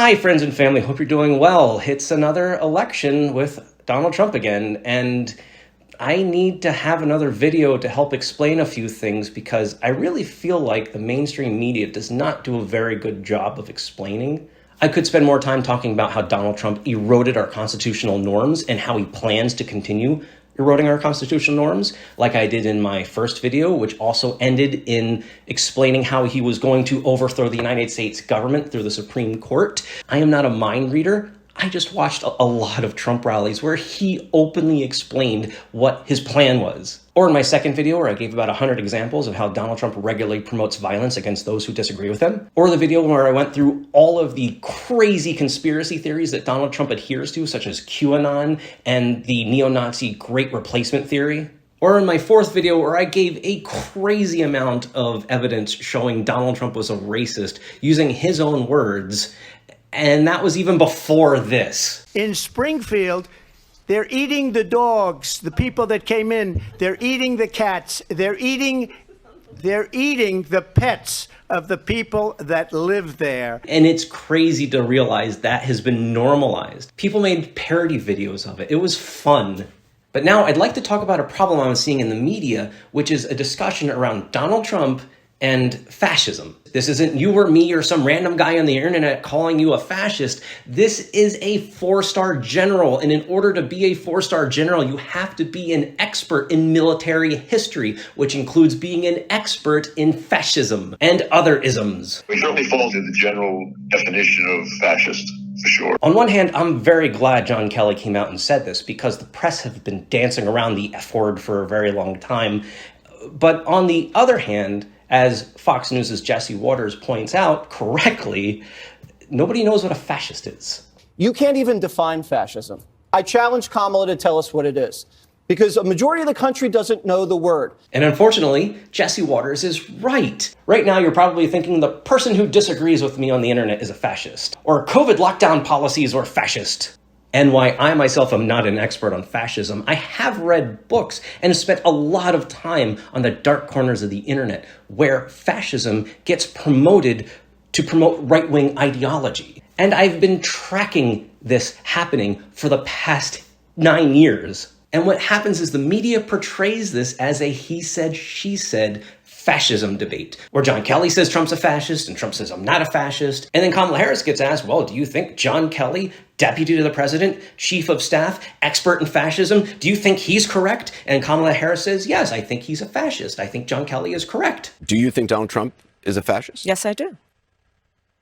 Hi, friends and family. Hope you're doing well. It's another election with Donald Trump again, and I need to have another video to help explain a few things because I really feel like the mainstream media does not do a very good job of explaining. I could spend more time talking about how Donald Trump eroded our constitutional norms and how he plans to continue eroding our constitutional norms, like I did in my first video, which also ended in explaining how he was going to overthrow the United States government through the Supreme Court. I am not a mind reader. I just watched a lot of Trump rallies where he openly explained what his plan was. Or in my second video where I gave about 100 examples of how Donald Trump regularly promotes violence against those who disagree with him. Or the video where I went through all of the crazy conspiracy theories that Donald Trump adheres to, such as QAnon and the neo-Nazi Great Replacement theory. Or in my fourth video where I gave a crazy amount of evidence showing Donald Trump was a racist using his own words. And that was even before this. In Springfield, they're eating the dogs, the people that came in. They're eating the cats. They're eating the pets of the people that live there. And it's crazy to realize that has been normalized. People made parody videos of it. It was fun. But now I'd like to talk about a problem I'm seeing in the media, which is a discussion around Donald Trump and fascism. This isn't you or me or some random guy on the internet calling you a fascist. This is a four-star general. And in order to be a four-star general, you have to be an expert in military history, which includes being an expert in fascism and other isms. We certainly fall into the general definition of fascist, for sure. On one hand, I'm very glad John Kelly came out and said this because the press have been dancing around the F word for a very long time. But on the other hand, as Fox News' Jesse Waters points out correctly, nobody knows what a fascist is. You can't even define fascism. I challenge Kamala to tell us what it is, because a majority of the country doesn't know the word. And unfortunately, Jesse Waters is right. Right now, you're probably thinking the person who disagrees with me on the internet is a fascist, or COVID lockdown policies are fascist. And why I myself am not an expert on fascism, I have read books and have spent a lot of time on the dark corners of the internet where fascism gets promoted to promote right-wing ideology. And I've been tracking this happening for the past 9 years. And what happens is the media portrays this as a he said, she said fascism debate, where John Kelly says Trump's a fascist and Trump says I'm not a fascist. And then Kamala Harris gets asked, well, do you think John Kelly, deputy to the president, chief of staff, expert in fascism, do you think he's correct? And Kamala Harris says, yes, I think he's a fascist. I think John Kelly is correct. Do you think Donald Trump is a fascist? Yes, I do.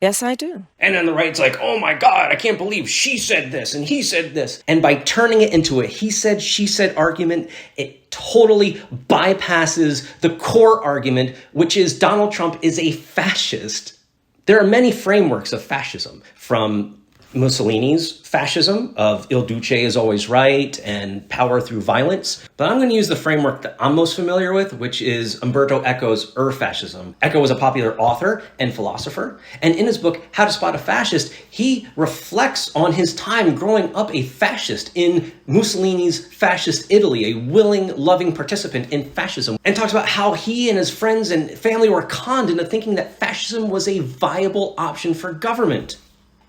Yes, I do. And then the right's like, oh my God, I can't believe she said this and he said this. And by turning it into a he said, she said argument, it totally bypasses the core argument, which is Donald Trump is a fascist. There are many frameworks of fascism, from Mussolini's fascism of Il Duce is always right and power through violence. But I'm going to use the framework that I'm most familiar with, which is Umberto Eco's fascism. Eco was a popular author and philosopher. And in his book, How to Spot a Fascist, he reflects on his time growing up a fascist in Mussolini's fascist Italy, a willing, loving participant in fascism, and talks about how he and his friends and family were conned into thinking that fascism was a viable option for government.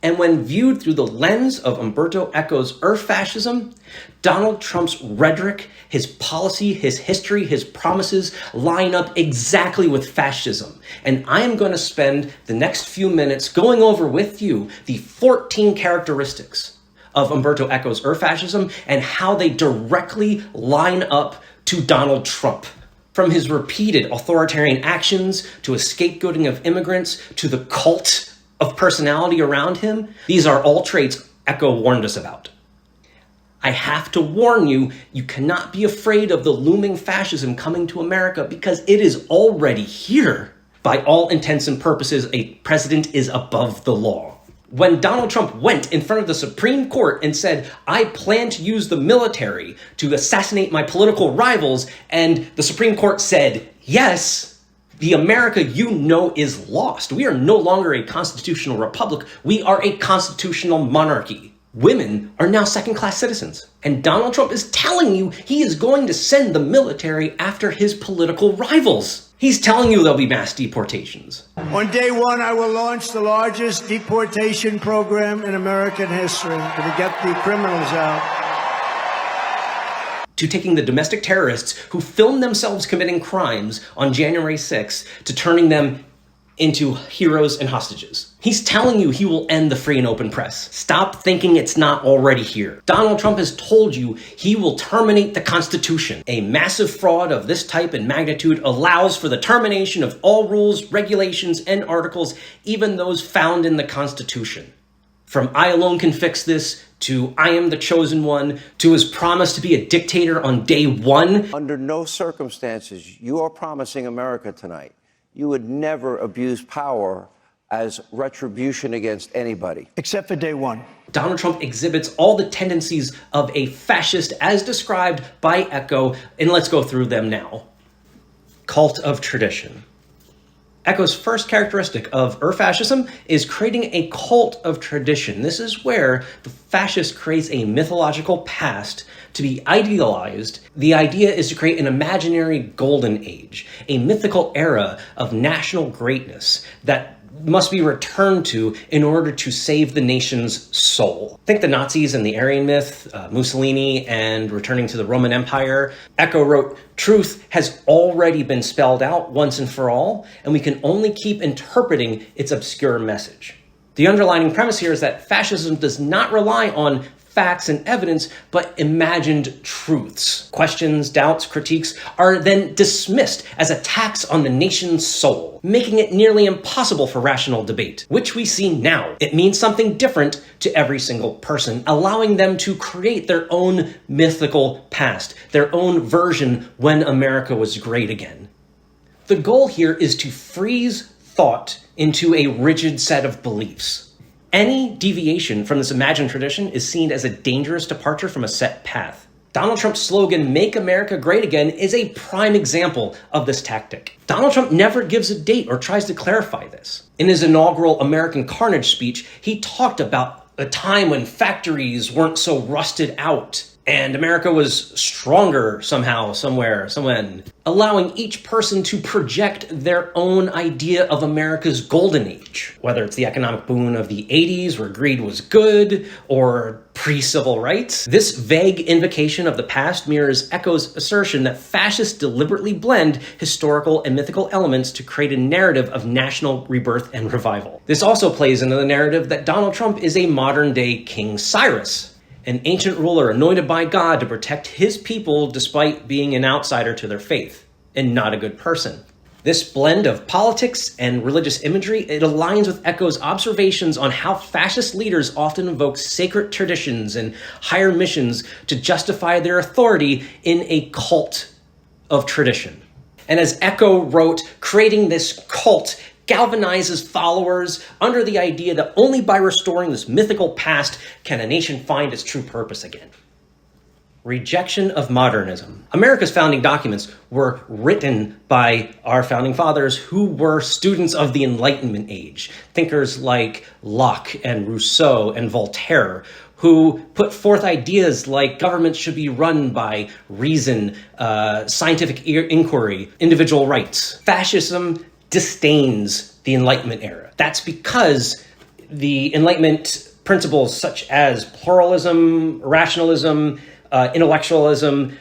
And when viewed through the lens of Umberto Eco's fascism, Donald Trump's rhetoric, his policy, his history, his promises line up exactly with fascism. And I am going to spend the next few minutes going over with you the 14 characteristics of Umberto Eco's fascism and how they directly line up to Donald Trump. From his repeated authoritarian actions to his scapegoating of immigrants to the cult of personality around him, these are all traits Eco warned us about. I have to warn you, you cannot be afraid of the looming fascism coming to America because it is already here. By all intents and purposes, a president is above the law. When Donald Trump went in front of the Supreme Court and said, I plan to use the military to assassinate my political rivals, and the Supreme Court said, yes, the America you know is lost. We are no longer a constitutional republic. We are a constitutional monarchy. Women are now second-class citizens. And Donald Trump is telling you he is going to send the military after his political rivals. He's telling you there'll be mass deportations. On day one, I will launch the largest deportation program in American history to get the criminals out. To taking the domestic terrorists who filmed themselves committing crimes on January 6th to turning them into heroes and hostages. He's telling you he will end the free and open press. Stop thinking it's not already here. Donald Trump has told you he will terminate the Constitution. A massive fraud of this type and magnitude allows for the termination of all rules, regulations, and articles, even those found in the Constitution. From I alone can fix this, to I am the chosen one, to his promise to be a dictator on day one. Under no circumstances you are promising America tonight you would never abuse power as retribution against anybody. Except for day one. Donald Trump exhibits all the tendencies of a fascist as described by Echo, and let's go through them now. Cult of tradition. Echo's first characteristic of fascism is creating a cult of tradition. This is where the fascist creates a mythological past to be idealized. The idea is to create an imaginary golden age, a mythical era of national greatness that must be returned to in order to save the nation's soul. Think the Nazis and the Aryan myth, Mussolini, and returning to the Roman Empire. Echo wrote, "Truth has already been spelled out once and for all, and we can only keep interpreting its obscure message." The underlying premise here is that fascism does not rely on facts and evidence, but imagined truths. Questions, doubts, critiques are then dismissed as attacks on the nation's soul, making it nearly impossible for rational debate, which we see now. It means something different to every single person, allowing them to create their own mythical past, their own version when America was great again. The goal here is to freeze thought into a rigid set of beliefs. Any deviation from this imagined tradition is seen as a dangerous departure from a set path. Donald Trump's slogan, "Make America Great Again," is a prime example of this tactic. Donald Trump never gives a date or tries to clarify this. In his inaugural American Carnage speech, he talked about a time when factories weren't so rusted out and America was stronger somehow, somewhere, somewhen, allowing each person to project their own idea of America's golden age, whether it's the economic boom of the 80s where greed was good, or pre-civil rights. This vague invocation of the past mirrors Echo's assertion that fascists deliberately blend historical and mythical elements to create a narrative of national rebirth and revival. This also plays into the narrative that Donald Trump is a modern-day King Cyrus, an ancient ruler anointed by God to protect his people despite being an outsider to their faith, and not a good person. This blend of politics and religious imagery, it aligns with Echo's observations on how fascist leaders often invoke sacred traditions and higher missions to justify their authority in a cult of tradition. And as Echo wrote, creating this cult galvanizes followers under the idea that only by restoring this mythical past can a nation find its true purpose again. Rejection of modernism. America's founding documents were written by our founding fathers who were students of the Enlightenment age. Thinkers like Locke and Rousseau and Voltaire, who put forth ideas like governments should be run by reason, scientific inquiry, individual rights. Fascism disdains the Enlightenment era. That's because the Enlightenment principles such as pluralism, rationalism, intellectualism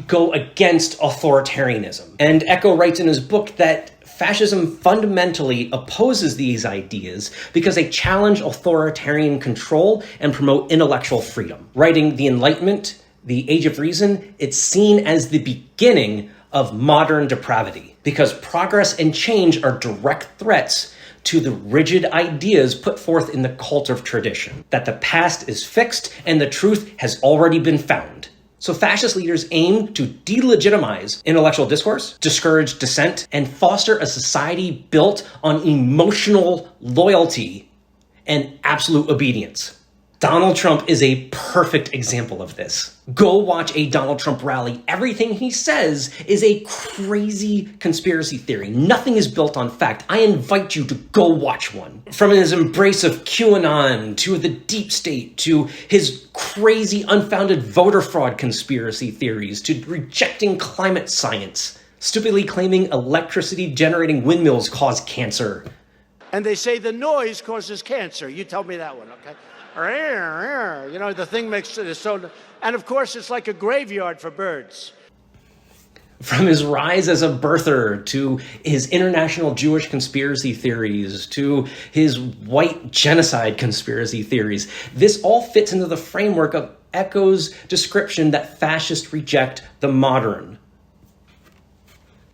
go against authoritarianism. And Echo writes in his book that fascism fundamentally opposes these ideas because they challenge authoritarian control and promote intellectual freedom. Writing The Enlightenment, the Age of Reason, it's seen as the beginning of modern depravity, because progress and change are direct threats to the rigid ideas put forth in the cult of tradition, that the past is fixed and the truth has already been found. So fascist leaders aim to delegitimize intellectual discourse, discourage dissent, and foster a society built on emotional loyalty and absolute obedience. Donald Trump is a perfect example of this. Go watch a Donald Trump rally. Everything he says is a crazy conspiracy theory. Nothing is built on fact. I invite you to go watch one. From his embrace of QAnon, to the deep state, to his crazy unfounded voter fraud conspiracy theories, to rejecting climate science. stupidly claiming electricity generating windmills cause cancer. And they say the noise causes cancer. You tell me that one, okay? You know, the thing makes it so, and of course it's like a graveyard for birds. From his rise as a birther, to his international Jewish conspiracy theories, to his white genocide conspiracy theories, this all fits into the framework of Echo's description that fascists reject the modern.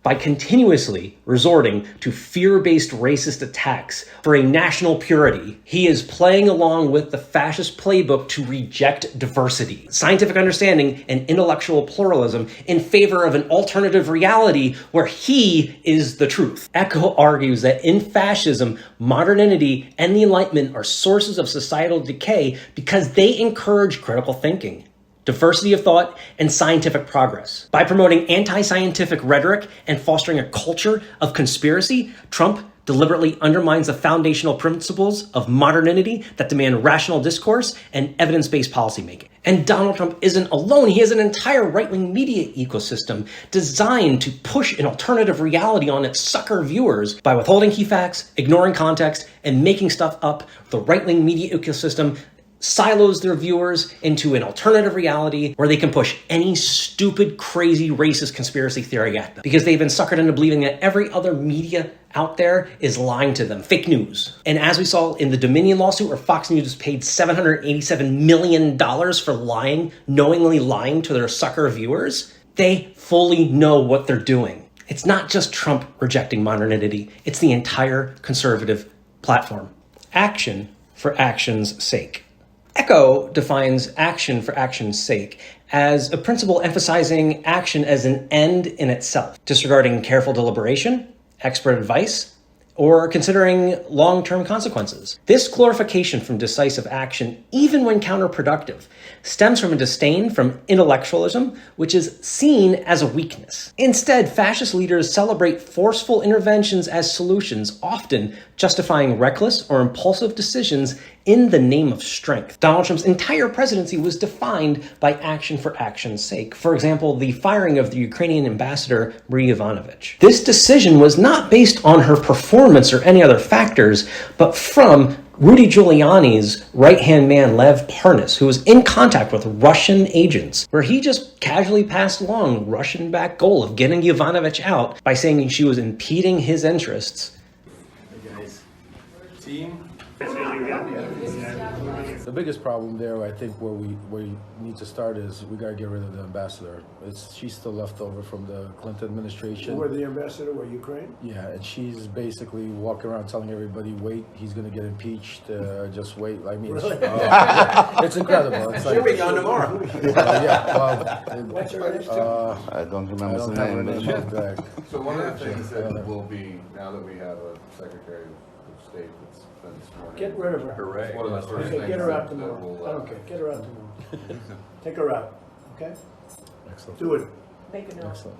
By continuously resorting to fear-based racist attacks for a national purity, he is playing along with the fascist playbook to reject diversity, scientific understanding, and intellectual pluralism in favor of an alternative reality where he is the truth. Echo argues that in fascism, modernity and the Enlightenment are sources of societal decay because they encourage critical thinking, diversity of thought, and scientific progress. By promoting anti-scientific rhetoric and fostering a culture of conspiracy, Trump deliberately undermines the foundational principles of modernity that demand rational discourse and evidence-based policymaking. And Donald Trump isn't alone. He has an entire right-wing media ecosystem designed to push an alternative reality on its sucker viewers by withholding key facts, ignoring context, and making stuff up. The right-wing media ecosystem silos their viewers into an alternative reality where they can push any stupid, crazy, racist conspiracy theory at them because they've been suckered into believing that every other media out there is lying to them. Fake news. And as we saw in the Dominion lawsuit where Fox News was paid $787 million for lying, knowingly lying to their sucker viewers, they fully know what they're doing. It's not just Trump rejecting modernity. It's the entire conservative platform. Action for action's sake. Echo defines action for action's sake as a principle emphasizing action as an end in itself, disregarding careful deliberation, expert advice, or considering long-term consequences. This glorification from decisive action, even when counterproductive, stems from a disdain from intellectualism, which is seen as a weakness. Instead, fascist leaders celebrate forceful interventions as solutions, often justifying reckless or impulsive decisions in the name of strength. Donald Trump's entire presidency was defined by action for action's sake. For example, the firing of the Ukrainian ambassador, Marie Yovanovitch. This decision was not based on her performance or any other factors, but from Rudy Giuliani's right-hand man, Lev Parnas, who was in contact with Russian agents, where he just casually passed along Russian-backed goal of getting Yovanovitch out by saying she was impeding his interests. Hey guys. Team. The biggest problem there, I think, where we need to start is we gotta get rid of the ambassador. She's still left over from the Clinton administration. Where the ambassador, where Ukraine? Yeah, and she's basically walking around telling everybody, wait, he's gonna get impeached, just wait. I mean, Really? it's incredible. It's like, She'll be gone tomorrow. What's her name? I don't remember I don't the have her name. name back. So one of the things that will be, now that we have a Secretary of State that's been sworn in. Get rid of her. Hooray. One of the first Okay, things get her out that tomorrow. will, I don't care. Get her out tomorrow. Take her out, okay? Excellent. Do it. Excellent.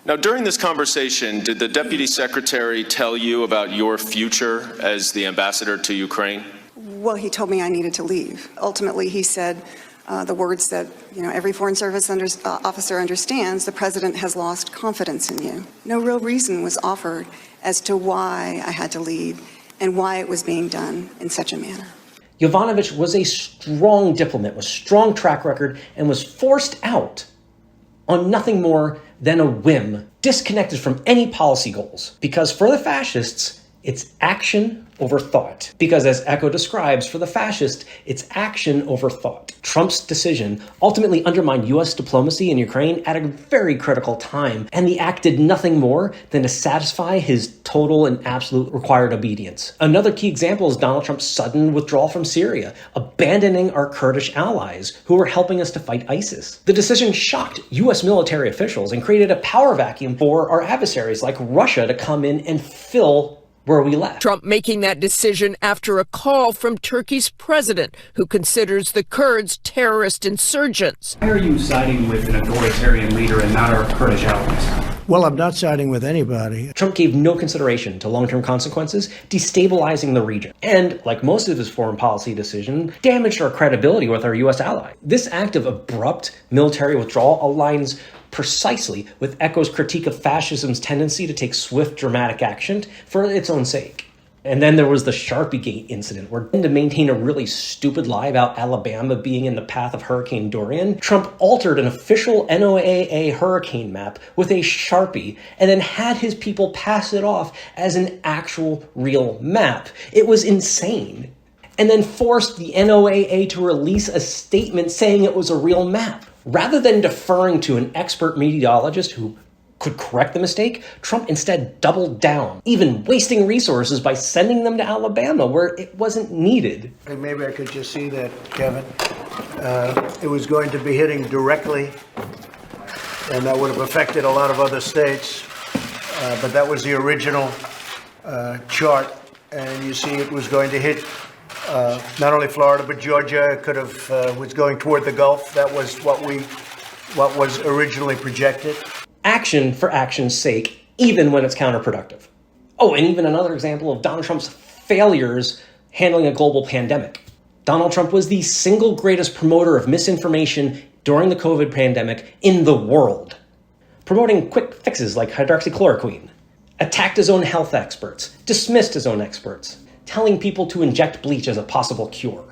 Now, during this conversation, did the Deputy Secretary tell you about your future as the ambassador to Ukraine? Well, he told me I needed to leave. Ultimately, he said the words that, every Foreign Service officer understands: the president has lost confidence in you. No real reason was offered as to why I had to leave and why it was being done in such a manner. Yovanovitch was a strong diplomat with strong track record and was forced out on nothing more than a whim, disconnected from any policy goals. Because for the fascists, it's action over thought. Because as Echo describes, for the fascist, it's action over thought. Trump's decision ultimately undermined U.S. diplomacy in Ukraine at a very critical time, and the act did nothing more than to satisfy his total and absolute required obedience. Another key example is Donald Trump's sudden withdrawal from Syria, abandoning our Kurdish allies who were helping us to fight ISIS. The decision shocked U.S. military officials and created a power vacuum for our adversaries like Russia to come in and fill where we left. Trump making that decision after a call from Turkey's president, who considers the Kurds terrorist insurgents. Why are you siding with an authoritarian leader and not our Kurdish allies? Well, I'm not siding with anybody. Trump gave no consideration to long-term consequences, destabilizing the region. And, like most of his foreign policy decisions, damaged our credibility with our U.S. ally. This act of abrupt military withdrawal aligns precisely with Echo's critique of fascism's tendency to take swift, dramatic action for its own sake. And then there was the Sharpiegate incident, where to maintain a really stupid lie about Alabama being in the path of Hurricane Dorian, Trump altered an official NOAA hurricane map with a Sharpie and then had his people pass it off as an actual real map. It was insane. And then forced the NOAA to release a statement saying it was a real map. Rather than deferring to an expert meteorologist who could correct the mistake, Trump instead doubled down, even wasting resources by sending them to Alabama where it wasn't needed. Maybe I could just see that, Kevin. It was going to be hitting directly, and that would have affected a lot of other states. But that was the original chart, and you see it was going to hit not only Florida, but Georgia. It could have was going toward the Gulf. That was what was originally projected. Action for action's sake, even when it's counterproductive. Oh, and even another example of Donald Trump's failures handling a global pandemic. Donald Trump was the single greatest promoter of misinformation during the COVID pandemic in the world, promoting quick fixes like hydroxychloroquine, attacked his own health experts, dismissed his own experts, telling people to inject bleach as a possible cure.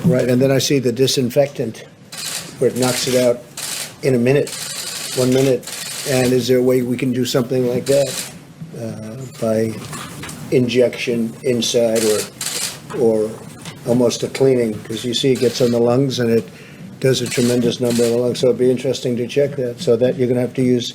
Right, and then I see the disinfectant, where it knocks it out in a minute, 1 minute. And is there a way we can do something like that by injection inside or almost a cleaning? Because you see it gets on the lungs and it does a tremendous number of the lungs. So it'd be interesting to check that. So that you're going to have to use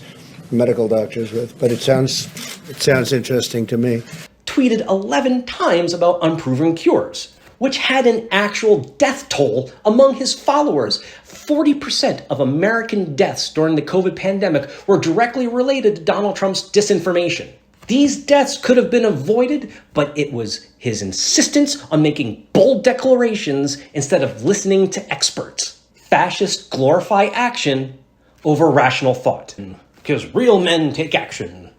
medical doctors with. But it sounds interesting to me. Tweeted 11 times about unproven cures, which had an actual death toll among his followers. 40% of American deaths during the COVID pandemic were directly related to Donald Trump's disinformation. These deaths could have been avoided, but it was his insistence on making bold declarations instead of listening to experts. Fascists glorify action over rational thought, because real men take action.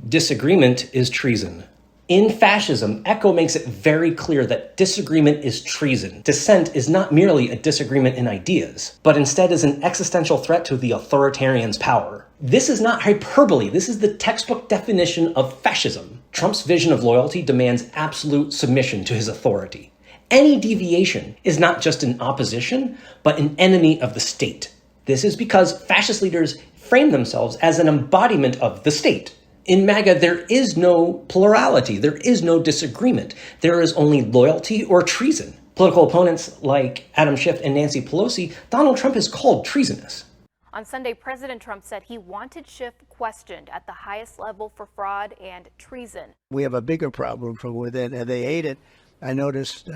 Disagreement is treason. In fascism, Echo makes it very clear that disagreement is treason. Dissent is not merely a disagreement in ideas, but instead is an existential threat to the authoritarian's power. This is not hyperbole. This is the textbook definition of fascism. Trump's vision of loyalty demands absolute submission to his authority. Any deviation is not just an opposition, but an enemy of the state. This is because fascist leaders frame themselves as an embodiment of the state. In MAGA, there is no plurality. There is no disagreement. There is only loyalty or treason. Political opponents like Adam Schiff and Nancy Pelosi, Donald Trump is called treasonous. On Sunday, President Trump said he wanted Schiff questioned at the highest level for fraud and treason. We have a bigger problem from within, and they ate it. I noticed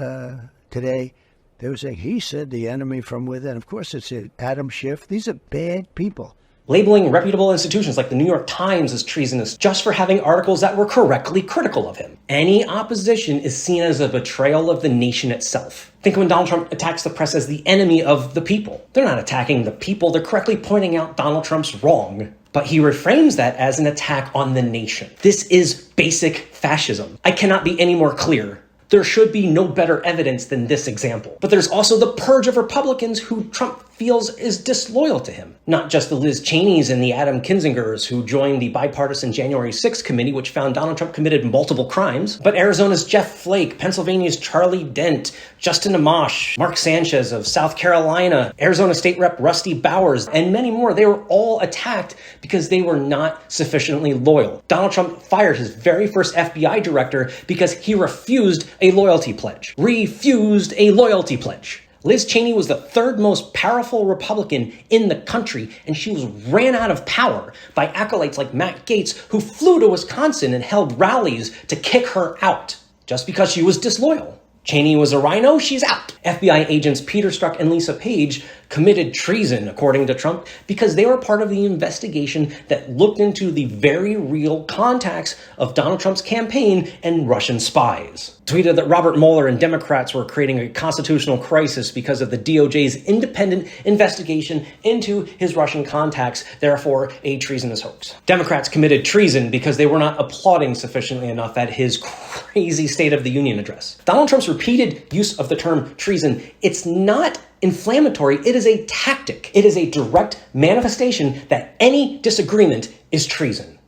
today they were saying, he said the enemy from within. Of course, it's Adam Schiff. These are bad people. Labeling reputable institutions like the New York Times as treasonous just for having articles that were correctly critical of him. Any opposition is seen as a betrayal of the nation itself. Think when Donald Trump attacks the press as the enemy of the people. They're not attacking the people, they're correctly pointing out Donald Trump's wrong. But he reframes that as an attack on the nation. This is basic fascism. I cannot be any more clear. There should be no better evidence than this example. But there's also the purge of Republicans who Trump feels is disloyal to him. Not just the Liz Cheneys and the Adam Kinzingers who joined the bipartisan January 6th committee, which found Donald Trump committed multiple crimes, but Arizona's Jeff Flake, Pennsylvania's Charlie Dent, Justin Amash, Mark Sanchez of South Carolina, Arizona State Rep Rusty Bowers, and many more. They were all attacked because they were not sufficiently loyal. Donald Trump fired his very first FBI director because he refused a loyalty pledge. Refused a loyalty pledge. Liz Cheney was the third most powerful Republican in the country, and she was ran out of power by acolytes like Matt Gaetz, who flew to Wisconsin and held rallies to kick her out just because she was disloyal. Cheney was a rhino, she's out. FBI agents Peter Strzok and Lisa Page committed treason, according to Trump, because they were part of the investigation that looked into the very real contacts of Donald Trump's campaign and Russian spies. Tweeted that Robert Mueller and Democrats were creating a constitutional crisis because of the DOJ's independent investigation into his Russian contacts, therefore a treasonous hoax. Democrats committed treason because they were not applauding sufficiently enough at his crazy State of the Union address. Donald Trump's repeated use of the term treason, it's not inflammatory. It is a tactic. It is a direct manifestation that any disagreement is treason.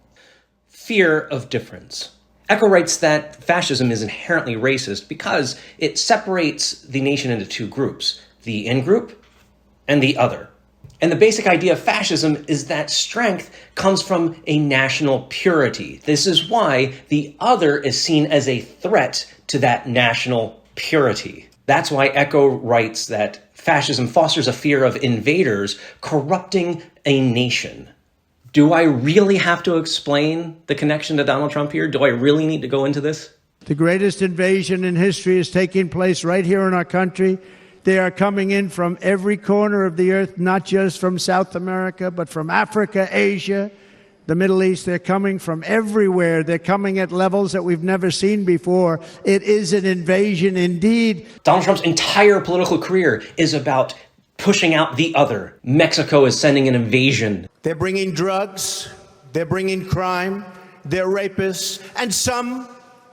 Fear of difference. Eco writes that fascism is inherently racist because it separates the nation into two groups, the in-group and the other. And the basic idea of fascism is that strength comes from a national purity. This is why the other is seen as a threat to that national purity. That's why Eco writes that fascism fosters a fear of invaders corrupting a nation. Do I really have to explain the connection to Donald Trump here? Do I really need to go into this? The greatest invasion in history is taking place right here in our country. They are coming in from every corner of the earth, not just from South America, but from Africa, Asia, the Middle East. They're coming from everywhere. They're coming at levels that we've never seen before. It is an invasion indeed. Donald Trump's entire political career is about pushing out the other. Mexico is sending an invasion. They're bringing drugs. They're bringing crime. They're rapists. And some,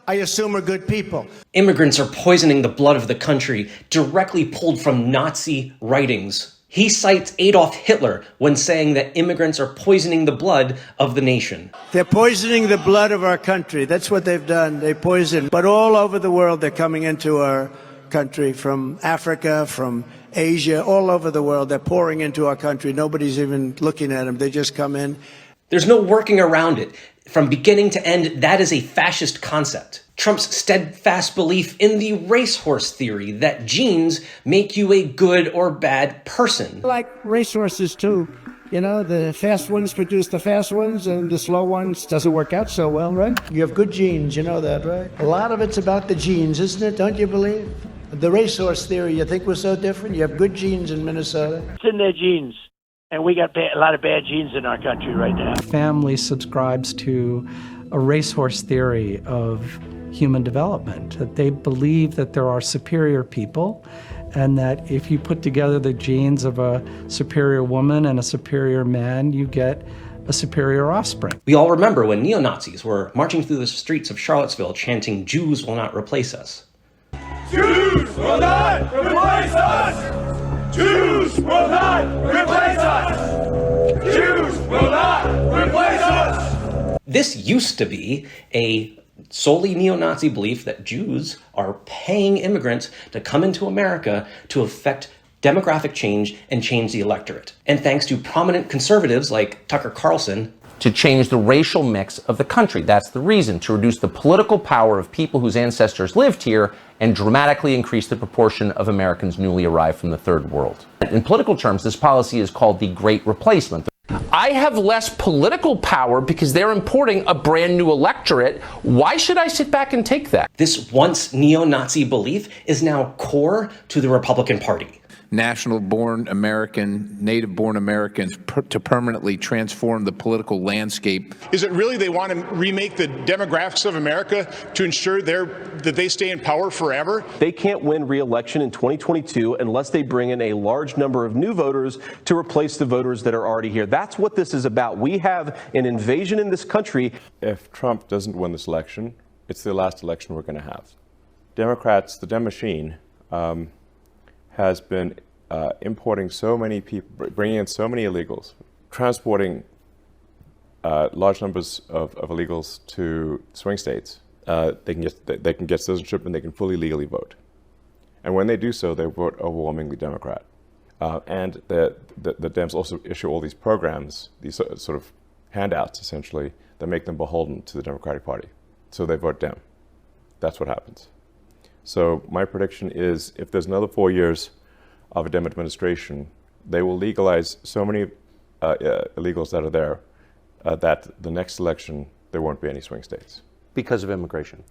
I assume, are good people. Immigrants are poisoning the blood of the country, directly pulled from Nazi writings. He cites Adolf Hitler when saying that immigrants are poisoning the blood of the nation. They're poisoning the blood of our country. That's what they've done. They poison. But all over the world, they're coming into our country, from Africa, from Asia, all over the world. They're pouring into our country. Nobody's even looking at them. They just come in. There's no working around it. From beginning to end, that is a fascist concept. Trump's steadfast belief in the racehorse theory that genes make you a good or bad person. Like racehorses, too. You know, the fast ones produce the fast ones, and the slow ones doesn't work out so well, right? You have good genes, you know that, right? A lot of it's about the genes, isn't it? Don't you believe? The racehorse theory, you think was so different? You have good genes in Minnesota. It's in their genes. And we got a lot of bad genes in our country right now. Family subscribes to a racehorse theory of human development, that they believe that there are superior people, and that if you put together the genes of a superior woman and a superior man, you get a superior offspring. We all remember when neo-Nazis were marching through the streets of Charlottesville chanting, "Jews will not replace us." Jews will not replace us! Jews will not replace us! Jews will not replace us! This used to be a solely neo-Nazi belief that Jews are paying immigrants to come into America to affect demographic change and change the electorate. And thanks to prominent conservatives like Tucker Carlson, to change the racial mix of the country. That's the reason, to reduce the political power of people whose ancestors lived here and dramatically increase the proportion of Americans newly arrived from the third world. In political terms, this policy is called the Great Replacement. I have less political power because they're importing a brand new electorate. Why should I sit back and take that? This once neo-Nazi belief is now core to the Republican Party. National-born American, native-born Americans to permanently transform the political landscape. Is it really they want to remake the demographics of America to ensure that they stay in power forever? They can't win re-election in 2022 unless they bring in a large number of new voters to replace the voters that are already here. That's what this is about. We have an invasion in this country. If Trump doesn't win this election, it's the last election we're going to have. Democrats, the Dem machine, has been importing so many people, bringing in so many illegals, transporting large numbers of illegals to swing states. They can get citizenship and they can fully legally vote. And when they do so, they vote overwhelmingly Democrat. And the Dems also issue all these programs, these sort of handouts, essentially, that make them beholden to the Democratic Party. So they vote Dem. That's what happens. So my prediction is if there's another 4 years of a Dem administration, they will legalize so many illegals that are there that the next election, there won't be any swing states. Because of immigration?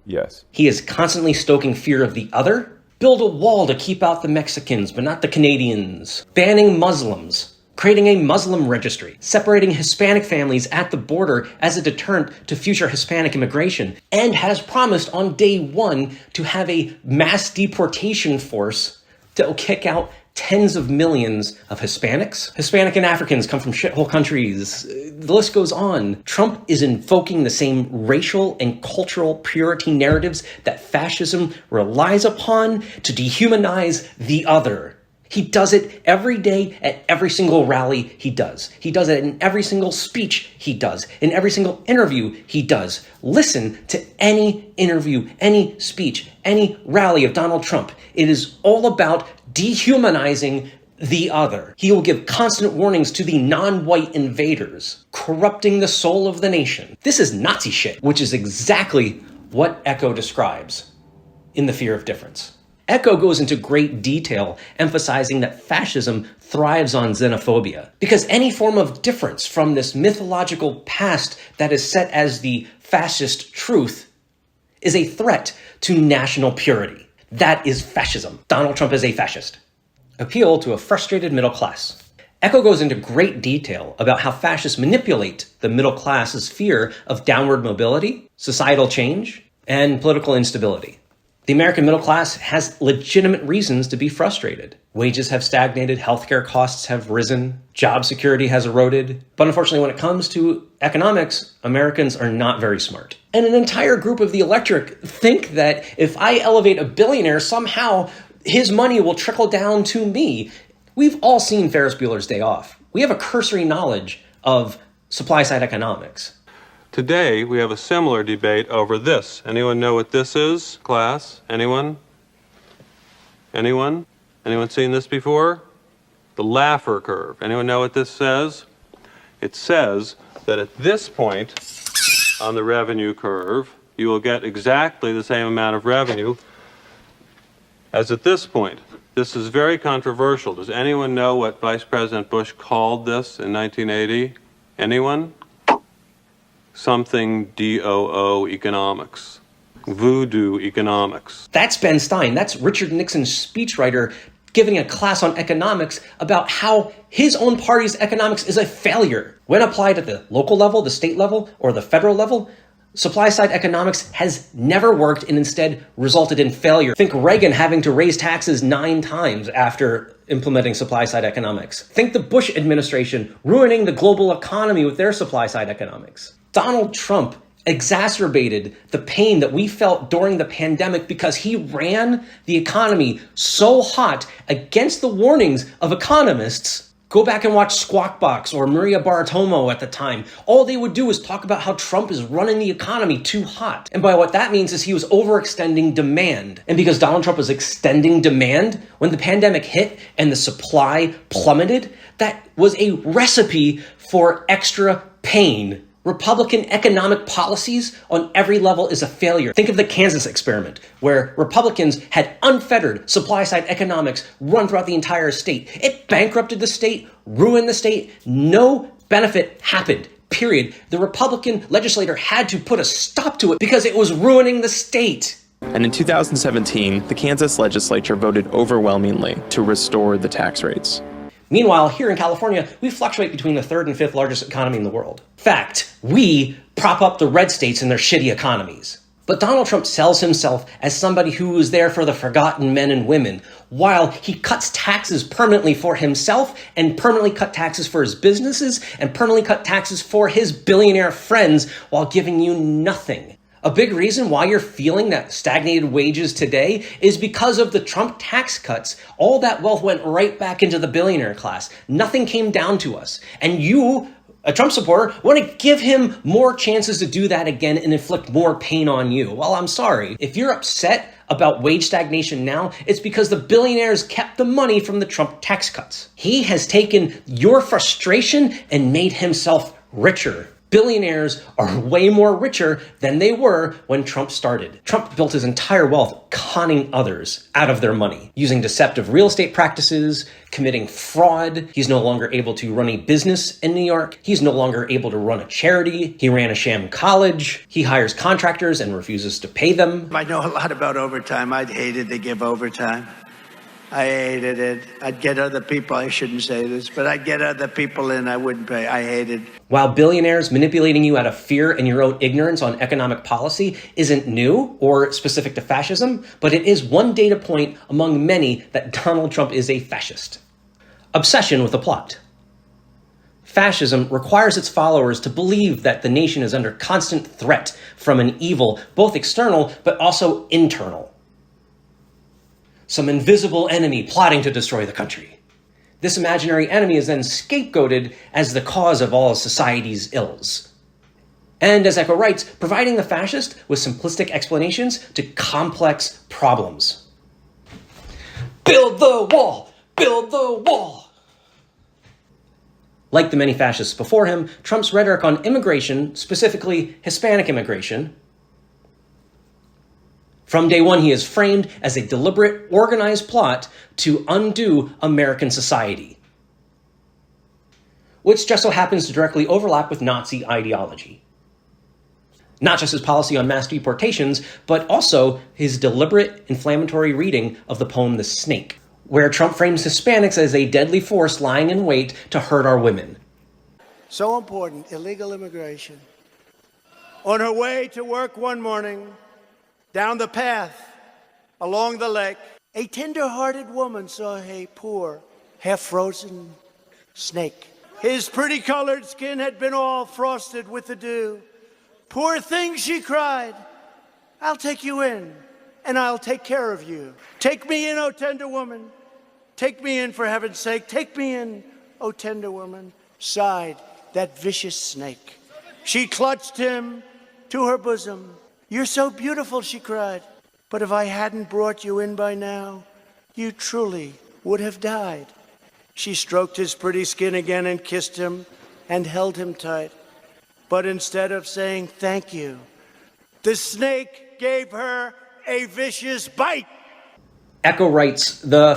Yes. He is constantly stoking fear of the other. Build a wall to keep out the Mexicans, but not the Canadians. Banning Muslims. Creating a Muslim registry, separating Hispanic families at the border as a deterrent to future Hispanic immigration, and has promised on day one to have a mass deportation force that will kick out tens of millions of Hispanics. Hispanic and Africans come from shithole countries. The list goes on. Trump is invoking the same racial and cultural purity narratives that fascism relies upon to dehumanize the other. He does it every day at every single rally he does. He does it in every single speech he does, in every single interview he does. Listen to any interview, any speech, any rally of Donald Trump. It is all about dehumanizing the other. He will give constant warnings to the non-white invaders, corrupting the soul of the nation. This is Nazi shit, which is exactly what Echo describes in The Fear of Difference. Echo goes into great detail, emphasizing that fascism thrives on xenophobia, because any form of difference from this mythological past that is set as the fascist truth is a threat to national purity. That is fascism. Donald Trump is a fascist. Appeal to a frustrated middle class. Echo goes into great detail about how fascists manipulate the middle class's fear of downward mobility, societal change, and political instability. The American middle class has legitimate reasons to be frustrated. Wages have stagnated, healthcare costs have risen, job security has eroded. But unfortunately, when it comes to economics, Americans are not very smart. And an entire group of the electorate think that if I elevate a billionaire, somehow his money will trickle down to me. We've all seen Ferris Bueller's Day Off. We have a cursory knowledge of supply-side economics. Today, we have a similar debate over this. Anyone know what this is, class? Anyone? Anyone? Anyone seen this before? The Laffer curve. Anyone know what this says? It says that at this point on the revenue curve, you will get exactly the same amount of revenue as at this point. This is very controversial. Does anyone know what Vice President Bush called this in 1980? Anyone? Something DOO economics. Voodoo economics. That's Ben Stein. That's Richard Nixon's speechwriter giving a class on economics about how his own party's economics is a failure. When applied at the local level, the state level, or the federal level, supply-side economics has never worked and instead resulted in failure. Think Reagan having to raise taxes 9 times after implementing supply-side economics. Think the Bush administration ruining the global economy with their supply-side economics. Donald Trump exacerbated the pain that we felt during the pandemic because he ran the economy so hot against the warnings of economists. Go back and watch Squawk Box or Maria Bartiromo at the time. All they would do is talk about how Trump is running the economy too hot. And by what that means is he was overextending demand. And because Donald Trump was extending demand, when the pandemic hit and the supply plummeted, that was a recipe for extra pain. Republican economic policies on every level is a failure. Think of the Kansas experiment, where Republicans had unfettered supply-side economics run throughout the entire state. It bankrupted the state, ruined the state. No benefit happened, period. The Republican legislator had to put a stop to it because it was ruining the state. And in 2017, the Kansas legislature voted overwhelmingly to restore the tax rates. Meanwhile, here in California, we fluctuate between the 3rd and 5th largest economy in the world. Fact, we prop up the red states and their shitty economies. But Donald Trump sells himself as somebody who was there for the forgotten men and women, while he cuts taxes permanently for himself and permanently cut taxes for his businesses and permanently cut taxes for his billionaire friends while giving you nothing. A big reason why you're feeling that stagnated wages today is because of the Trump tax cuts. All that wealth went right back into the billionaire class. Nothing came down to us. And you, a Trump supporter, want to give him more chances to do that again and inflict more pain on you. Well, I'm sorry. If you're upset about wage stagnation now, it's because the billionaires kept the money from the Trump tax cuts. He has taken your frustration and made himself richer. Billionaires are way more richer than they were when Trump started. Trump built his entire wealth conning others out of their money, using deceptive real estate practices, committing fraud. He's no longer able to run a business in New York. He's no longer able to run a charity. He ran a sham college. He hires contractors and refuses to pay them. I know a lot about overtime. I hated to give overtime. I hated it. I'd get other people, I shouldn't say this, but I'd get other people in, I wouldn't pay. I hated. While billionaires manipulating you out of fear and your own ignorance on economic policy isn't new or specific to fascism, but it is one data point among many that Donald Trump is a fascist. Obsession with a plot. Fascism requires its followers to believe that the nation is under constant threat from an evil, both external but also internal. some invisible enemy plotting to destroy the country. This imaginary enemy is then scapegoated as the cause of all society's ills. And as Eco writes, providing the fascist with simplistic explanations to complex problems. Build the wall! Build the wall! Like the many fascists before him, Trump's rhetoric on immigration, specifically Hispanic immigration, from day one, he is framed as a deliberate, organized plot to undo American society, which just so happens to directly overlap with Nazi ideology. Not just his policy on mass deportations, but also his deliberate, inflammatory reading of the poem The Snake, where Trump frames Hispanics as a deadly force lying in wait to hurt our women. So important, illegal immigration. On her way to work one morning, down the path, along the lake, a tender-hearted woman saw a poor, half-frozen snake. His pretty-colored skin had been all frosted with the dew. Poor thing, she cried, I'll take you in, and I'll take care of you. Take me in, O tender woman. Take me in, for heaven's sake. Take me in, O tender woman, sighed that vicious snake. She clutched him to her bosom. You're so beautiful, she cried. But if I hadn't brought you in by now, you truly would have died. She stroked his pretty skin again and kissed him and held him tight. But instead of saying thank you, the snake gave her a vicious bite. Eco writes that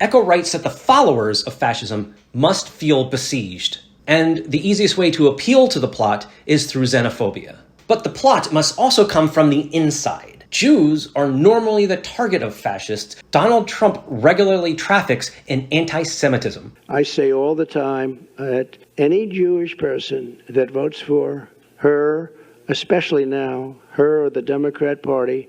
the followers of fascism must feel besieged, and the easiest way to appeal to the plot is through xenophobia. But the plot must also come from the inside. Jews are normally the target of fascists. Donald Trump regularly traffics in anti-Semitism. I say all the time that any Jewish person that votes for her, especially now, her or the Democrat Party,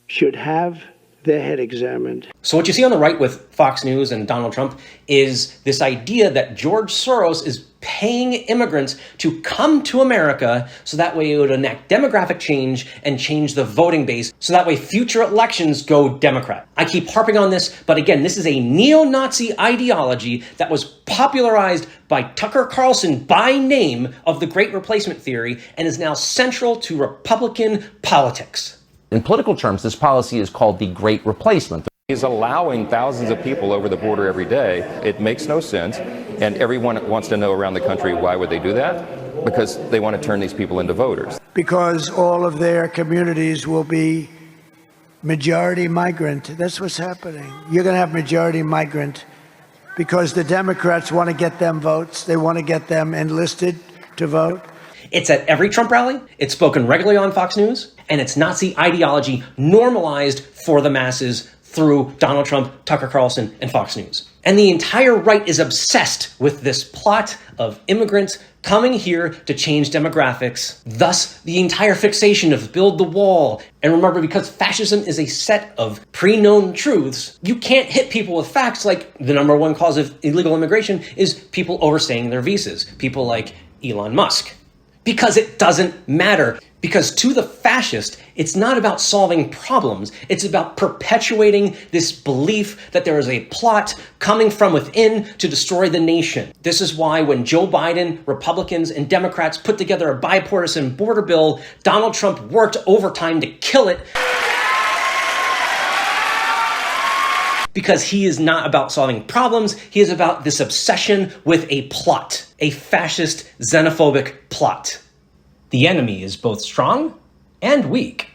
should have their head examined. So what you see on the right with Fox News and Donald Trump is this idea that George Soros is paying immigrants to come to America so that way it would enact demographic change and change the voting base so that way future elections go Democrat. I keep harping on this, but again, this is a neo-Nazi ideology that was popularized by Tucker Carlson by name of the Great Replacement Theory and is now central to Republican politics. In political terms, this policy is called the Great Replacement. He's allowing thousands of people over the border every day. It makes no sense. And everyone wants to know around the country, why would they do that? Because they want to turn these people into voters. Because all of their communities will be majority migrant. That's what's happening. You're going to have majority migrant because the Democrats want to get them votes. They want to get them enlisted to vote. It's at every Trump rally, it's spoken regularly on Fox News, and it's Nazi ideology normalized for the masses through Donald Trump, Tucker Carlson, and Fox News. And the entire right is obsessed with this plot of immigrants coming here to change demographics, thus the entire fixation of build the wall. And remember, because fascism is a set of pre-known truths, you can't hit people with facts like the number one cause of illegal immigration is people overstaying their visas, people like Elon Musk. Because it doesn't matter. Because to the fascist, it's not about solving problems. It's about perpetuating this belief that there is a plot coming from within to destroy the nation. This is why when Joe Biden, Republicans, and Democrats put together a bipartisan border bill, Donald Trump worked overtime to kill it. Because he is not about solving problems, he is about this obsession with a plot, a fascist, xenophobic plot. The enemy is both strong and weak.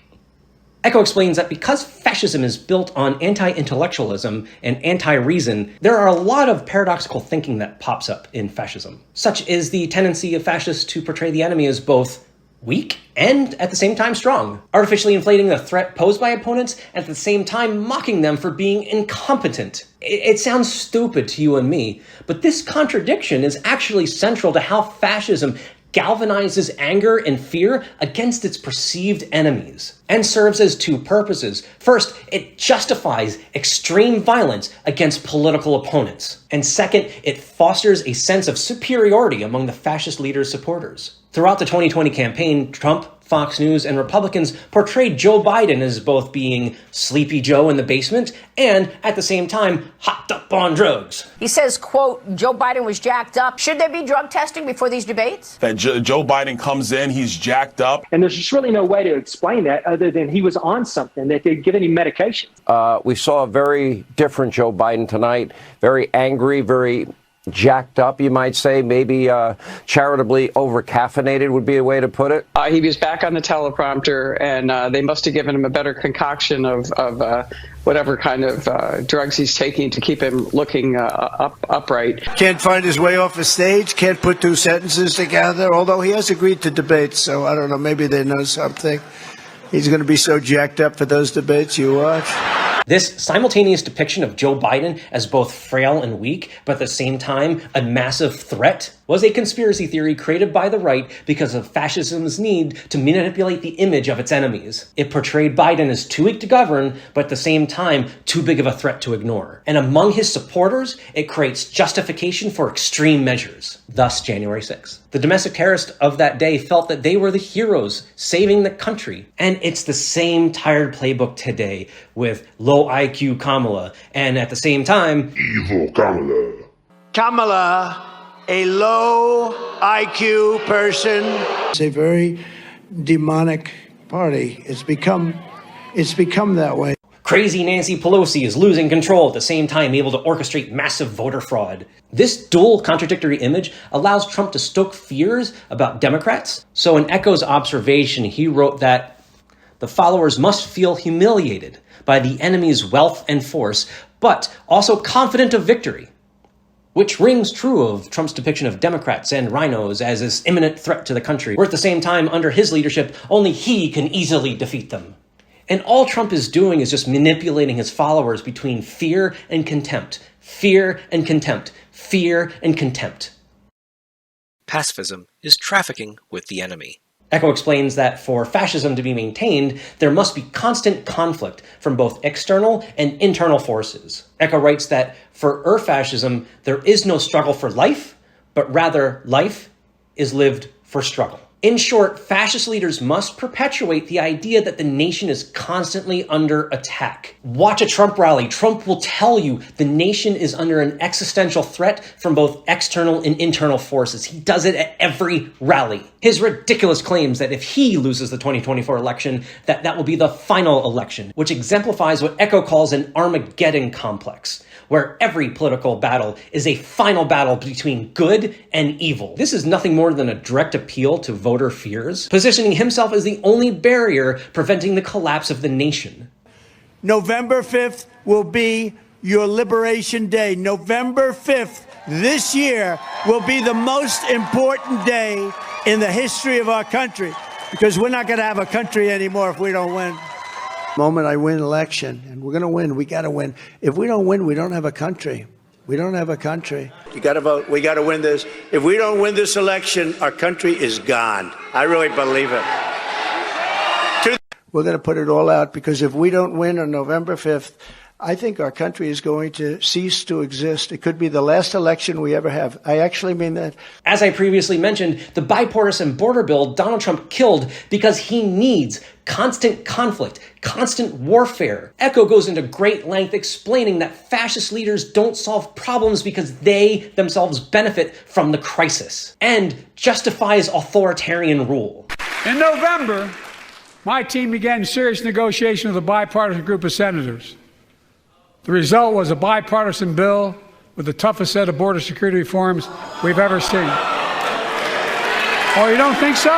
Eco explains that because fascism is built on anti-intellectualism and anti-reason, there are a lot of paradoxical thinking that pops up in fascism. Such is the tendency of fascists to portray the enemy as both weak and at the same time strong, artificially inflating the threat posed by opponents and at the same time mocking them for being incompetent. It sounds stupid to you and me, but this contradiction is actually central to how fascism galvanizes anger and fear against its perceived enemies. and serves as two purposes. First, it justifies extreme violence against political opponents. And second, it fosters a sense of superiority among the fascist leader's supporters. Throughout the 2020 campaign, Trump, Fox News, and Republicans portrayed Joe Biden as both being Sleepy Joe in the basement and, at the same time, hopped up on drugs. He says, quote, Joe Biden was jacked up. Should there be drug testing before these debates? That Joe Biden comes in, he's jacked up. And there's just really no way to explain that other than he was on something, that they'd given him medication. We saw a very different Joe Biden tonight, very angry, very jacked up, you might say, maybe charitably over-caffeinated would be a way to put it. He was back on the teleprompter, and they must have given him a better concoction of whatever kind of drugs he's taking to keep him looking upright. Can't find his way off a stage, can't put two sentences together, although he has agreed to debates, so I don't know, maybe they know something. He's going to be so jacked up for those debates, you watch. This simultaneous depiction of Joe Biden as both frail and weak, but at the same time a massive threat, was a conspiracy theory created by the right because of fascism's need to manipulate the image of its enemies. It portrayed Biden as too weak to govern, but at the same time too big of a threat to ignore. And among his supporters, it creates justification for extreme measures. Thus, January 6th. The domestic terrorists of that day felt that they were the heroes saving the country. And it's the same tired playbook today with low IQ Kamala, and at the same time, evil Kamala. Kamala, a low IQ person. It's a very demonic party. It's become that way. Crazy Nancy Pelosi is losing control at the same time able to orchestrate massive voter fraud. This dual contradictory image allows Trump to stoke fears about Democrats. So in Echo's observation, he wrote that the followers must feel humiliated by the enemy's wealth and force, but also confident of victory. Which rings true of Trump's depiction of Democrats and rhinos as this imminent threat to the country, where at the same time, under his leadership, only he can easily defeat them. And all Trump is doing is just manipulating his followers between fear and contempt, fear and contempt, fear and contempt. Pacifism is trafficking with the enemy. Echo explains that for fascism to be maintained, there must be constant conflict from both external and internal forces. Echo writes that for fascism, there is no struggle for life, but rather life is lived for struggle. In short, fascist leaders must perpetuate the idea that the nation is constantly under attack. Watch a Trump rally. Trump will tell you the nation is under an existential threat from both external and internal forces. He does it at every rally. His ridiculous claims that if he loses the 2024 election, that will be the final election, which exemplifies what Echo calls an Armageddon complex, where every political battle is a final battle between good and evil. This is nothing more than a direct appeal to voter fears, positioning himself as the only barrier preventing the collapse of the nation. November 5th will be your liberation day. November 5th this year will be the most important day in the history of our country, because we're not going to have a country anymore if we don't win. The moment I win election, and we're going to win, we got to win. If we don't win, we don't have a country. We don't have a country. You got to vote. We got to win this. If we don't win this election, our country is gone. I really believe it. We're going to put it all out, because if we don't win on November 5th, I think our country is going to cease to exist. It could be the last election we ever have. I actually mean that. As I previously mentioned, the bipartisan border bill Donald Trump killed because he needs constant conflict, constant warfare. Echo goes into great length explaining that fascist leaders don't solve problems because they themselves benefit from the crisis, and justifies authoritarian rule. In November, my team began serious negotiation with a bipartisan group of senators. The result was a bipartisan bill with the toughest set of border security reforms we've ever seen. Oh, you don't think so?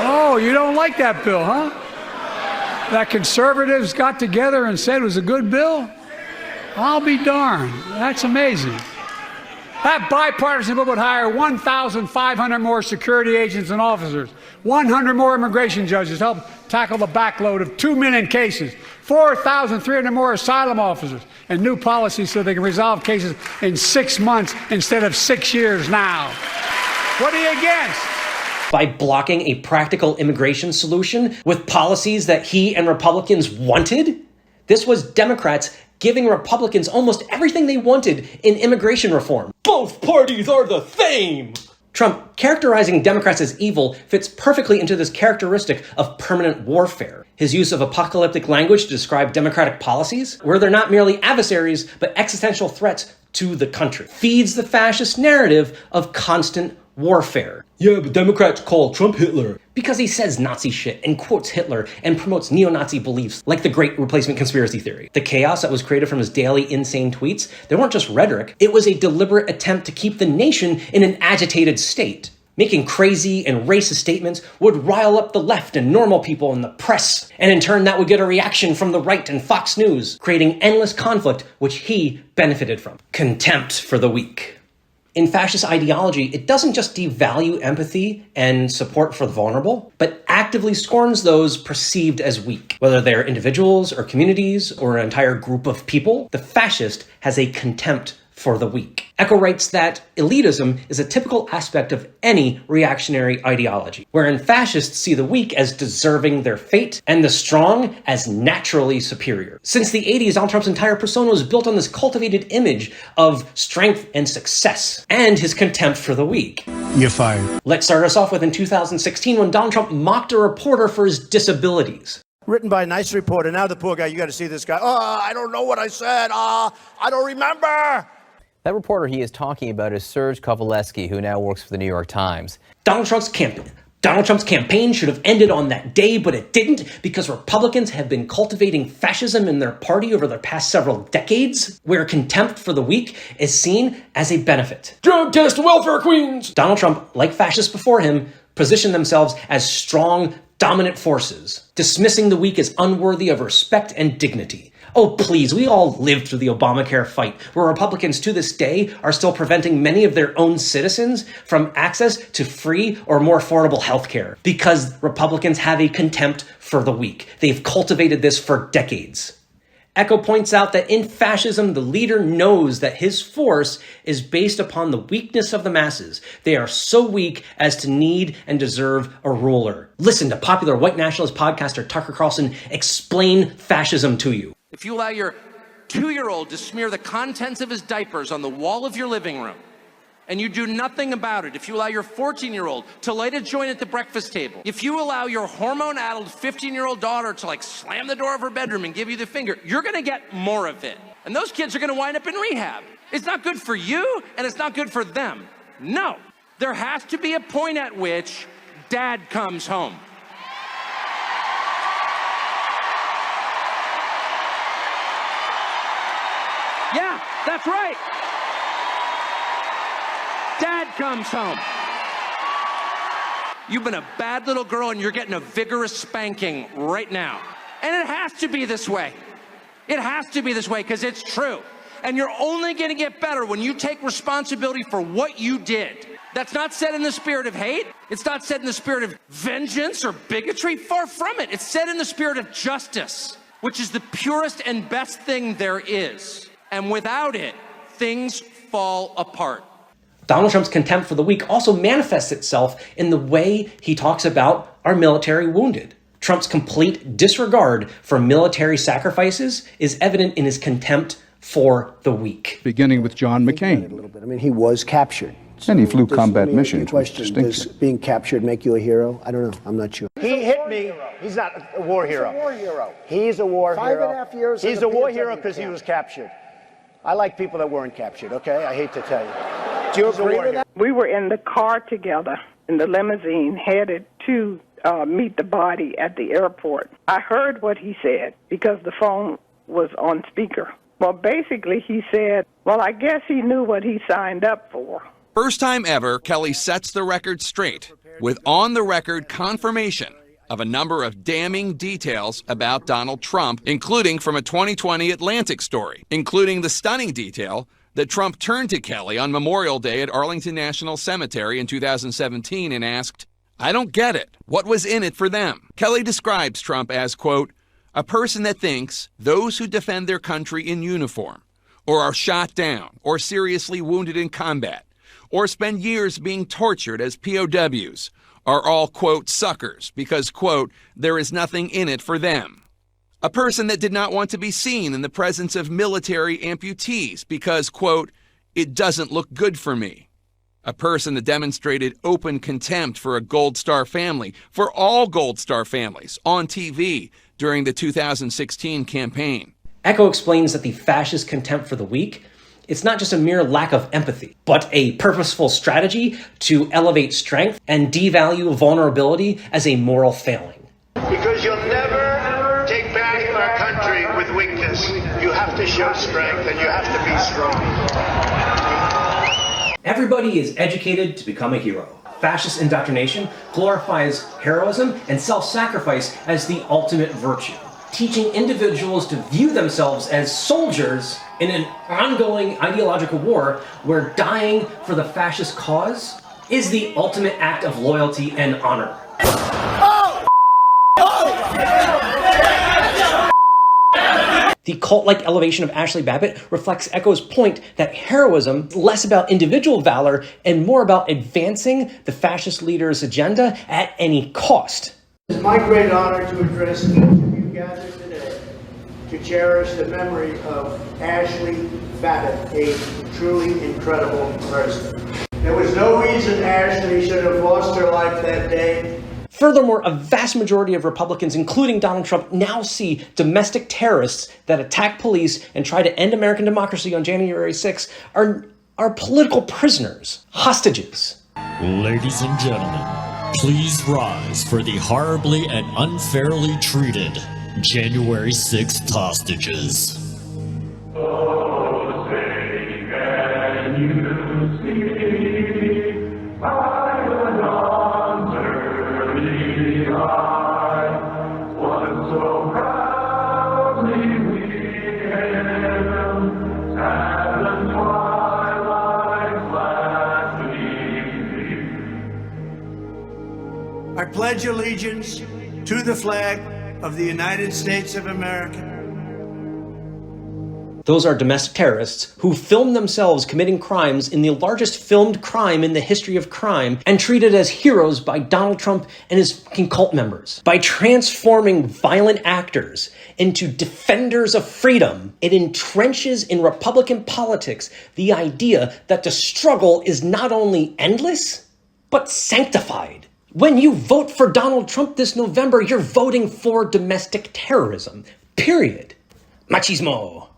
Oh, you don't like that bill, huh? That conservatives got together and said it was a good bill? I'll be darned. That's amazing. That bipartisan bill would hire 1,500 more security agents and officers, 100 more immigration judges to help tackle the backload of 2 million cases, 4,300 more asylum officers, and new policies so they can resolve cases in 6 months instead of 6 years now. What are you against? By blocking a practical immigration solution with policies that he and Republicans wanted? This was Democrats giving Republicans almost everything they wanted in immigration reform. Both parties are the same! Trump, characterizing Democrats as evil, fits perfectly into this characteristic of permanent warfare. His use of apocalyptic language to describe Democratic policies, where they're not merely adversaries, but existential threats to the country, feeds the fascist narrative of constant warfare. Yeah, but Democrats call Trump Hitler. Because he says Nazi shit and quotes Hitler and promotes neo-Nazi beliefs like the Great Replacement Conspiracy Theory. The chaos that was created from his daily insane tweets, they weren't just rhetoric. It was a deliberate attempt to keep the nation in an agitated state. Making crazy and racist statements would rile up the left and normal people in the press. And in turn, that would get a reaction from the right and Fox News, creating endless conflict, which he benefited from. Contempt for the weak. In fascist ideology, it doesn't just devalue empathy and support for the vulnerable, but actively scorns those perceived as weak. Whether they're individuals or communities or an entire group of people, the fascist has a contempt for the weak. Echo writes that elitism is a typical aspect of any reactionary ideology, wherein fascists see the weak as deserving their fate and the strong as naturally superior. Since the 80s, Donald Trump's entire persona was built on this cultivated image of strength and success, and his contempt for the weak. You're fired. Let's start us off with in 2016 when Donald Trump mocked a reporter for his disabilities. Written by a nice reporter. Now the poor guy, you got to see this guy. Oh, I don't know what I said. I don't remember. That reporter he is talking about is Serge Kovaleski, who now works for the New York Times. Donald Trump's campaign should have ended on that day, but it didn't because Republicans have been cultivating fascism in their party over the past several decades, where contempt for the weak is seen as a benefit. Drug test welfare queens! Donald Trump, like fascists before him, positioned themselves as strong, dominant forces, dismissing the weak as unworthy of respect and dignity. Oh, please, we all lived through the Obamacare fight, where Republicans to this day are still preventing many of their own citizens from access to free or more affordable health care because Republicans have a contempt for the weak. They've cultivated this for decades. Echo points out that in fascism, the leader knows that his force is based upon the weakness of the masses. They are so weak as to need and deserve a ruler. Listen to popular white nationalist podcaster Tucker Carlson explain fascism to you. If you allow your 2-year-old to smear the contents of his diapers on the wall of your living room, and you do nothing about it, if you allow your 14-year-old to light a joint at the breakfast table, if you allow your hormone-addled 15-year-old daughter to slam the door of her bedroom and give you the finger, you're gonna get more of it. And those kids are gonna wind up in rehab. It's not good for you, and it's not good for them. No, there has to be a point at which dad comes home. Yeah, that's right. Dad comes home. You've been a bad little girl and you're getting a vigorous spanking right now. And it has to be this way. It has to be this way because it's true. And you're only going to get better when you take responsibility for what you did. That's not said in the spirit of hate. It's not said in the spirit of vengeance or bigotry. Far from it. It's said in the spirit of justice, which is the purest and best thing there is. And without it, things fall apart. Donald Trump's contempt for the weak also manifests itself in the way he talks about our military wounded. Trump's complete disregard for military sacrifices is evident in his contempt for the weak. Beginning with John McCain. I mean, he was captured. So and he flew combat missions. Question, does being captured make you a hero? I don't know. I'm not sure. He hit me. He's not a war hero. He's a war hero. He's a war hero. 5.5 years. He's a war hero because he was captured. I like people that weren't captured, okay? I hate to tell you. Do you agree with that? We were in the car together in the limousine headed to meet the body at the airport. I heard what he said because the phone was on speaker. Well, basically he said, well, I guess he knew what he signed up for. First time ever, Kelly sets the record straight with on-the-record confirmation of a number of damning details about Donald Trump, including from a 2020 Atlantic story, including the stunning detail that Trump turned to Kelly on Memorial Day at Arlington National Cemetery in 2017 and asked, I don't get it. What was in it for them? Kelly describes Trump as, quote, a person that thinks those who defend their country in uniform, or are shot down, or seriously wounded in combat, or spend years being tortured as POWs, are all, quote, suckers because, quote, there is nothing in it for them. A person that did not want to be seen in the presence of military amputees because, quote, it doesn't look good for me. A person that demonstrated open contempt for a Gold Star family, for all Gold Star families, on TV during the 2016 campaign. Echo explains that the fascist contempt for the weak, it's not just a mere lack of empathy, but a purposeful strategy to elevate strength and devalue vulnerability as a moral failing. Because you'll never take back our country with weakness. You have to show strength and you have to be strong. Everybody is educated to become a hero. Fascist indoctrination glorifies heroism and self-sacrifice as the ultimate virtue, teaching individuals to view themselves as soldiers in an ongoing ideological war where dying for the fascist cause is the ultimate act of loyalty and honor. The cult-like elevation of Ashley Babbitt reflects Echo's point that heroism is less about individual valor and more about advancing the fascist leader's agenda at any cost. It is my great honor to address each of you gathered today to cherish the memory of Ashley Babbitt, a truly incredible person. There was no reason Ashley should have lost her life that day. Furthermore, a vast majority of Republicans, including Donald Trump, now see domestic terrorists that attack police and try to end American democracy on January 6th are political prisoners, hostages. Ladies and gentlemen, please rise for the horribly and unfairly treated January 6th hostages. I pledge allegiance to the flag of the United States of America. Those are domestic terrorists who film themselves committing crimes in the largest filmed crime in the history of crime and treated as heroes by Donald Trump and his cult members. By transforming violent actors into defenders of freedom, it entrenches in Republican politics the idea that the struggle is not only endless, but sanctified. When you vote for Donald Trump this November, you're voting for domestic terrorism. Period. Machismo.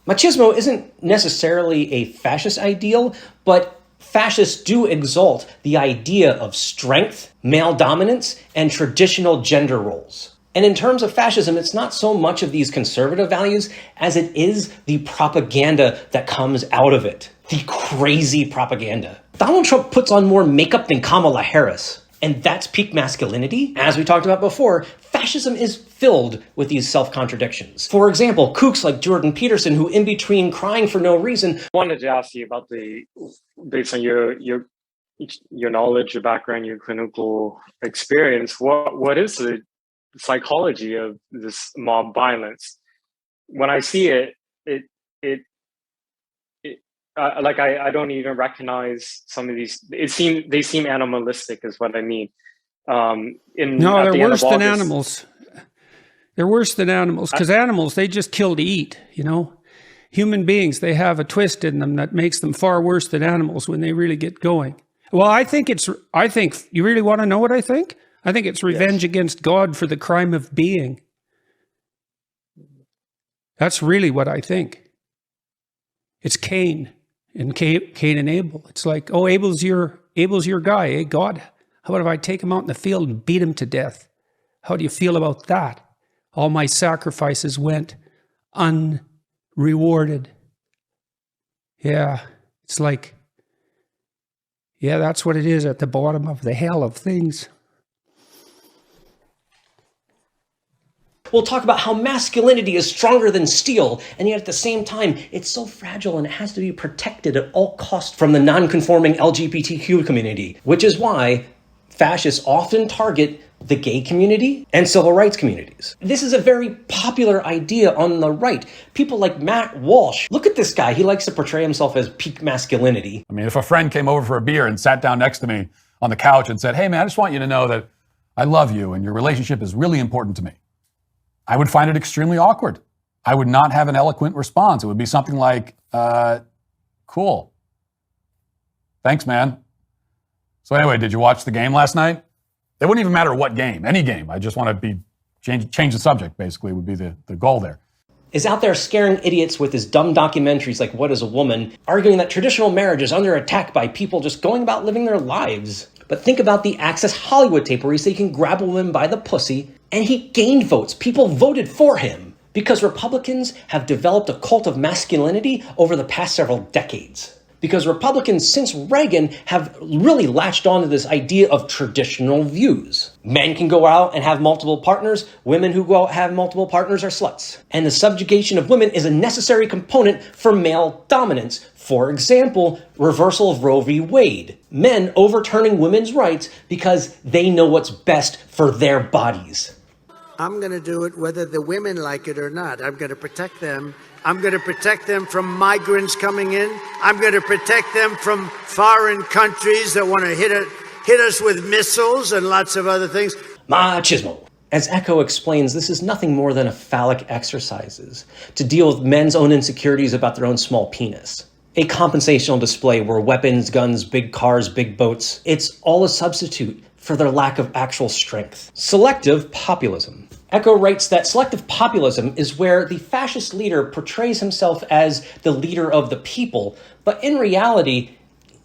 Machismo isn't necessarily a fascist ideal, but fascists do exalt the idea of strength, male dominance, and traditional gender roles. And in terms of fascism, it's not so much of these conservative values as it is the propaganda that comes out of it. The crazy propaganda. Donald Trump puts on more makeup than Kamala Harris. And that's peak masculinity. As we talked about before, fascism is filled with these self-contradictions. For example, kooks like Jordan Peterson, who in between crying for no reason. I wanted to ask you about based on your knowledge, your background, your clinical experience, what is the psychology of this mob violence? When I see it, I don't even recognize some of these. They seem animalistic, is what I mean. They're worse than animals. They're worse than animals because animals, they just kill to eat. You know, human beings, they have a twist in them that makes them far worse than animals when they really get going. Well, I think you really want to know what I think? I think it's revenge against God for the crime of being. That's really what I think. It's Cain. And Cain and Abel. It's like, oh, Abel's your guy, eh, God? How about if I take him out in the field and beat him to death? How do you feel about that? All my sacrifices went unrewarded. Yeah, it's like, yeah, that's what it is at the bottom of the hell of things. We'll talk about how masculinity is stronger than steel, and yet at the same time, it's so fragile and it has to be protected at all costs from the non-conforming LGBTQ community, which is why fascists often target the gay community and civil rights communities. This is a very popular idea on the right. People like Matt Walsh, look at this guy. He likes to portray himself as peak masculinity. I mean, if a friend came over for a beer and sat down next to me, on the couch and said, hey, man, I just want you to know that I love you and your relationship is really important to me, I would find it extremely awkward. I would not have an eloquent response. It would be something like, cool. Thanks, man. So anyway, did you watch the game last night? It wouldn't even matter what game, any game. I just want to change the subject, basically, would be the goal there. Is out there scaring idiots with his dumb documentaries like What is a Woman, arguing that traditional marriage is under attack by people just going about living their lives. But think about the Access Hollywood tape where he said he can grab a woman by the pussy, and he gained votes. People voted for him because Republicans have developed a cult of masculinity over the past several decades. Because Republicans since Reagan have really latched on to this idea of traditional views. Men can go out and have multiple partners. Women who go out and have multiple partners are sluts. And the subjugation of women is a necessary component for male dominance. For example, reversal of Roe v. Wade. Men overturning women's rights because they know what's best for their bodies. I'm going to do it whether the women like it or not. I'm going to protect them. I'm going to protect them from migrants coming in. I'm going to protect them from foreign countries that want to hit us with missiles and lots of other things. Machismo. As Echo explains, this is nothing more than a phallic exercises to deal with men's own insecurities about their own small penis. A compensational display where weapons, guns, big cars, big boats, it's all a substitute for their lack of actual strength. Selective populism. Echo writes that selective populism is where the fascist leader portrays himself as the leader of the people, but in reality,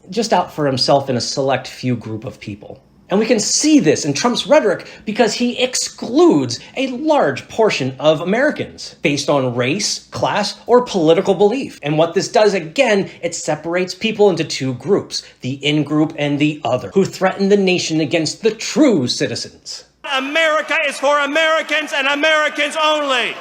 just out for himself in a select few group of people. And we can see this in Trump's rhetoric because he excludes a large portion of Americans based on race, class, or political belief. And what this does, again, it separates people into two groups, the in-group and the other, who threaten the nation against the true citizens. America is for Americans and Americans only.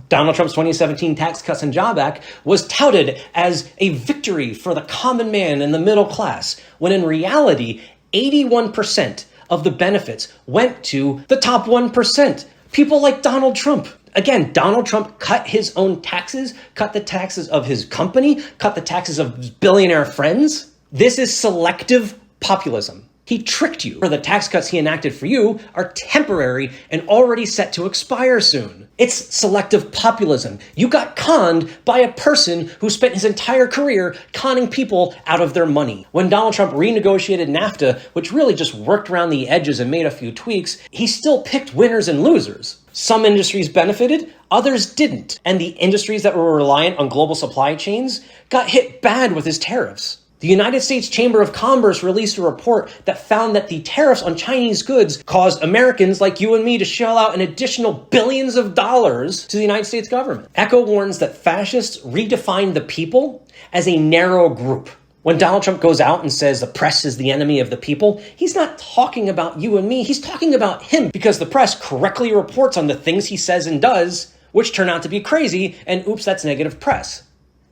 Donald Trump's 2017 Tax Cuts and Jobs Act was touted as a victory for the common man and the middle class, when in reality, 81% of the benefits went to the top 1%. People like Donald Trump. Again, Donald Trump cut his own taxes, cut the taxes of his company, cut the taxes of his billionaire friends. This is selective populism. He tricked you. For the tax cuts he enacted for you are temporary and already set to expire soon. It's selective populism. You got conned by a person who spent his entire career conning people out of their money. When Donald Trump renegotiated NAFTA, which really just worked around the edges and made a few tweaks, he still picked winners and losers. Some industries benefited, others didn't. And the industries that were reliant on global supply chains got hit bad with his tariffs. The United States Chamber of Commerce released a report that found that the tariffs on Chinese goods caused Americans like you and me to shell out an additional billions of dollars to the United States government. Echo warns that fascists redefine the people as a narrow group. When Donald Trump goes out and says the press is the enemy of the people, he's not talking about you and me, he's talking about him, because the press correctly reports on the things he says and does, which turn out to be crazy, and oops, that's negative press.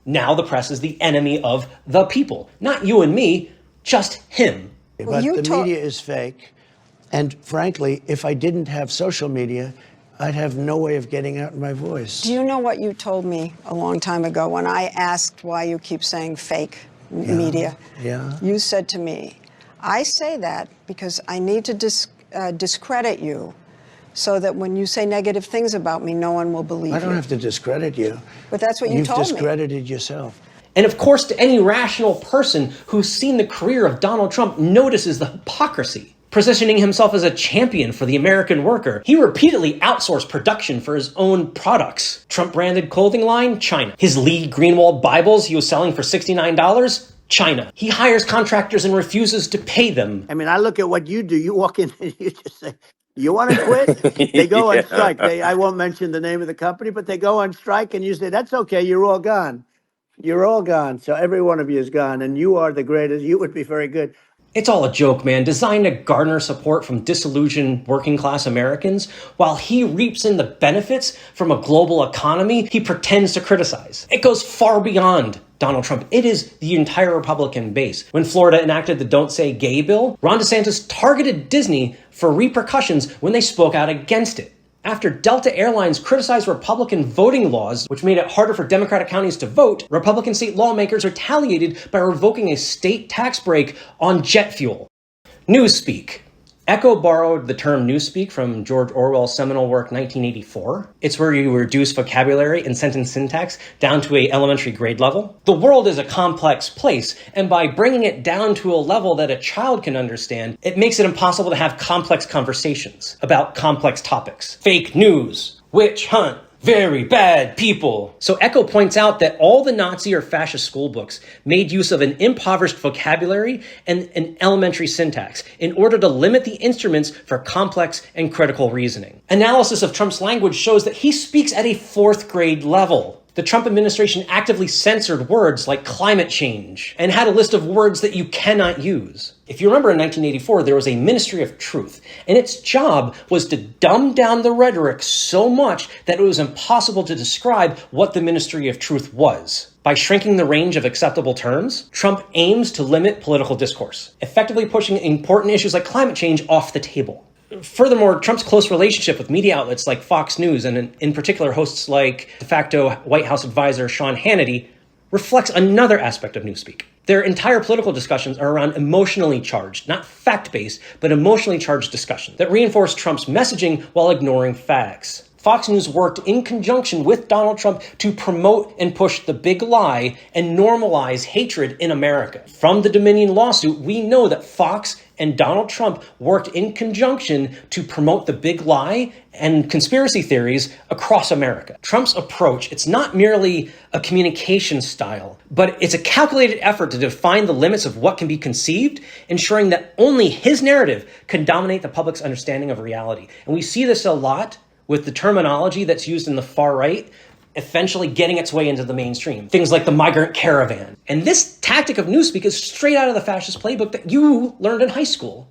Now the press is the enemy of the people. Not you and me, just him. But the media is fake. And frankly, if I didn't have social media, I'd have no way of getting out my voice. Do you know what you told me a long time ago when I asked why you keep saying fake media? Yeah. You said to me, I say that because I need to discredit you so that when you say negative things about me, no one will believe you. I don't have to discredit you. But that's what you told me. You've discredited yourself. And of course, to any rational person who's seen the career of Donald Trump notices the hypocrisy. Positioning himself as a champion for the American worker, he repeatedly outsourced production for his own products. Trump-branded clothing line, China. His Lee Greenwald Bibles he was selling for $69, China. He hires contractors and refuses to pay them. I mean, I look at what you do. You walk in and you just say, you want to quit? They go on strike. I won't mention the name of the company, but they go on strike and you say, that's okay, you're all gone. You're all gone. So every one of you is gone and you are the greatest. You would be very good. It's all a joke, man, designed to garner support from disillusioned working class Americans, while he reaps in the benefits from a global economy he pretends to criticize. It goes far beyond Donald Trump. It is the entire Republican base. When Florida enacted the Don't Say Gay bill, Ron DeSantis targeted Disney for repercussions when they spoke out against it. After Delta Airlines criticized Republican voting laws, which made it harder for Democratic counties to vote, Republican state lawmakers retaliated by revoking a state tax break on jet fuel. Newspeak. Echo borrowed the term newspeak from George Orwell's seminal work 1984. It's where you reduce vocabulary and sentence syntax down to an elementary grade level. The world is a complex place, and by bringing it down to a level that a child can understand, it makes it impossible to have complex conversations about complex topics. Fake news, witch hunt, very bad people. So Echo points out that all the Nazi or fascist school books made use of an impoverished vocabulary and an elementary syntax in order to limit the instruments for complex and critical reasoning. Analysis of Trump's language shows that he speaks at a 4th grade level. The Trump administration actively censored words like climate change and had a list of words that you cannot use. If you remember in 1984, there was a Ministry of Truth, and its job was to dumb down the rhetoric so much that it was impossible to describe what the Ministry of Truth was. By shrinking the range of acceptable terms, Trump aims to limit political discourse, effectively pushing important issues like climate change off the table. Furthermore, Trump's close relationship with media outlets like Fox News and in particular hosts like de facto White House advisor Sean Hannity reflects another aspect of Newspeak. Their entire political discussions are around emotionally charged, not fact-based, but emotionally charged discussion that reinforce Trump's messaging while ignoring facts. Fox News worked in conjunction with Donald Trump to promote and push the big lie and normalize hatred in America. From the Dominion lawsuit, we know that Fox and Donald Trump worked in conjunction to promote the big lie and conspiracy theories across America. Trump's approach, it's not merely a communication style, but it's a calculated effort to define the limits of what can be conceived, ensuring that only his narrative can dominate the public's understanding of reality. And we see this a lot with the terminology that's used in the far right, eventually getting its way into the mainstream. Things like the migrant caravan. And this tactic of Newspeak is straight out of the fascist playbook that you learned in high school.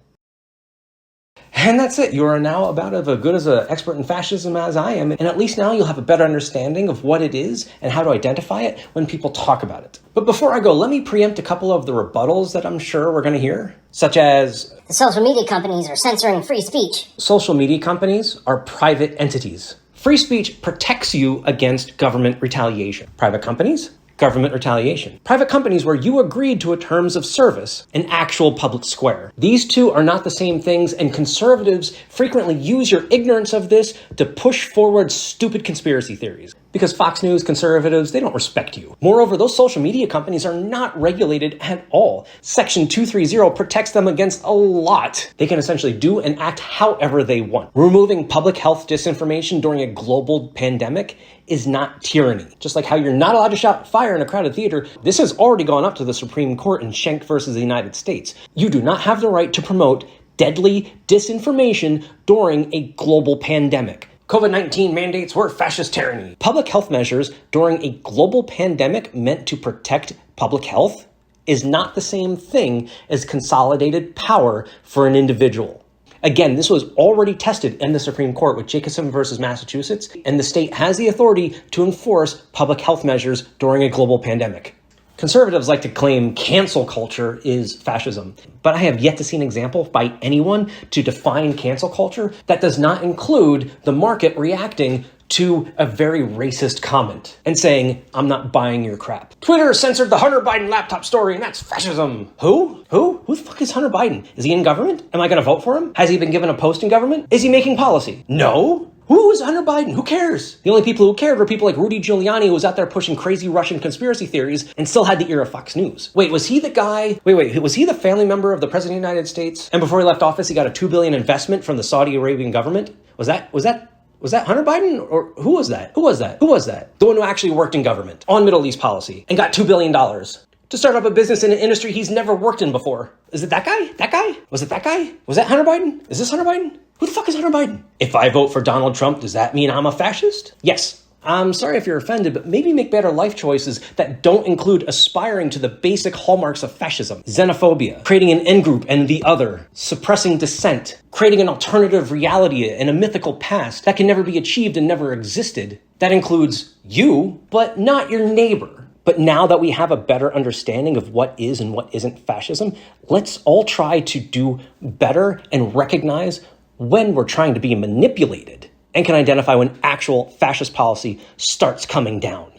And that's it. You are now about as good as an expert in fascism as I am, and at least now you'll have a better understanding of what it is and how to identify it when people talk about it. But before I go, let me preempt a couple of the rebuttals that I'm sure we're going to hear, such as the social media companies are censoring free speech. Social media companies are private entities. Free speech protects you against government retaliation. Private companies, government retaliation. Private companies where you agreed to a terms of service, an actual public square. These two are not the same things, and conservatives frequently use your ignorance of this to push forward stupid conspiracy theories. Because Fox News, conservatives, they don't respect you. Moreover, those social media companies are not regulated at all. Section 230 protects them against a lot. They can essentially do and act however they want. Removing public health disinformation during a global pandemic is not tyranny. Just like how you're not allowed to shout fire in a crowded theater, this has already gone up to the Supreme Court in Schenck versus the United States. You do not have the right to promote deadly disinformation during a global pandemic. COVID-19 mandates were fascist tyranny. Public health measures during a global pandemic meant to protect public health is not the same thing as consolidated power for an individual. Again, this was already tested in the Supreme Court with Jacobson versus Massachusetts, and the state has the authority to enforce public health measures during a global pandemic. Conservatives like to claim cancel culture is fascism, but I have yet to see an example by anyone to define cancel culture that does not include the market reacting to a very racist comment and saying, I'm not buying your crap. Twitter censored the Hunter Biden laptop story, and that's fascism. Who? Who the fuck is Hunter Biden? Is he in government? Am I going to vote for him? Has he been given a post in government? Is he making policy? No. Who is Hunter Biden? Who cares? The only people who cared were people like Rudy Giuliani, who was out there pushing crazy Russian conspiracy theories and still had the ear of Fox News. Wait, was he the guy? Was he the family member of the President of the United States? And before he left office, he got a $2 billion investment from the Saudi Arabian government? Was that Hunter Biden? Or who was that? Who was that? The one who actually worked in government on Middle East policy and got $2 billion to start up a business in an industry he's never worked in before. Is it that guy? That guy? Was it that guy? Was that Hunter Biden? Is this Hunter Biden? Who the fuck is Hunter Biden? If I vote for Donald Trump, does that mean I'm a fascist? Yes. I'm sorry if you're offended, but maybe make better life choices that don't include aspiring to the basic hallmarks of fascism. Xenophobia, creating an in-group and the other, suppressing dissent, creating an alternative reality and a mythical past that can never be achieved and never existed. That includes you, but not your neighbor. But now that we have a better understanding of what is and what isn't fascism, let's all try to do better and recognize when we're trying to be manipulated and can identify when actual fascist policy starts coming down.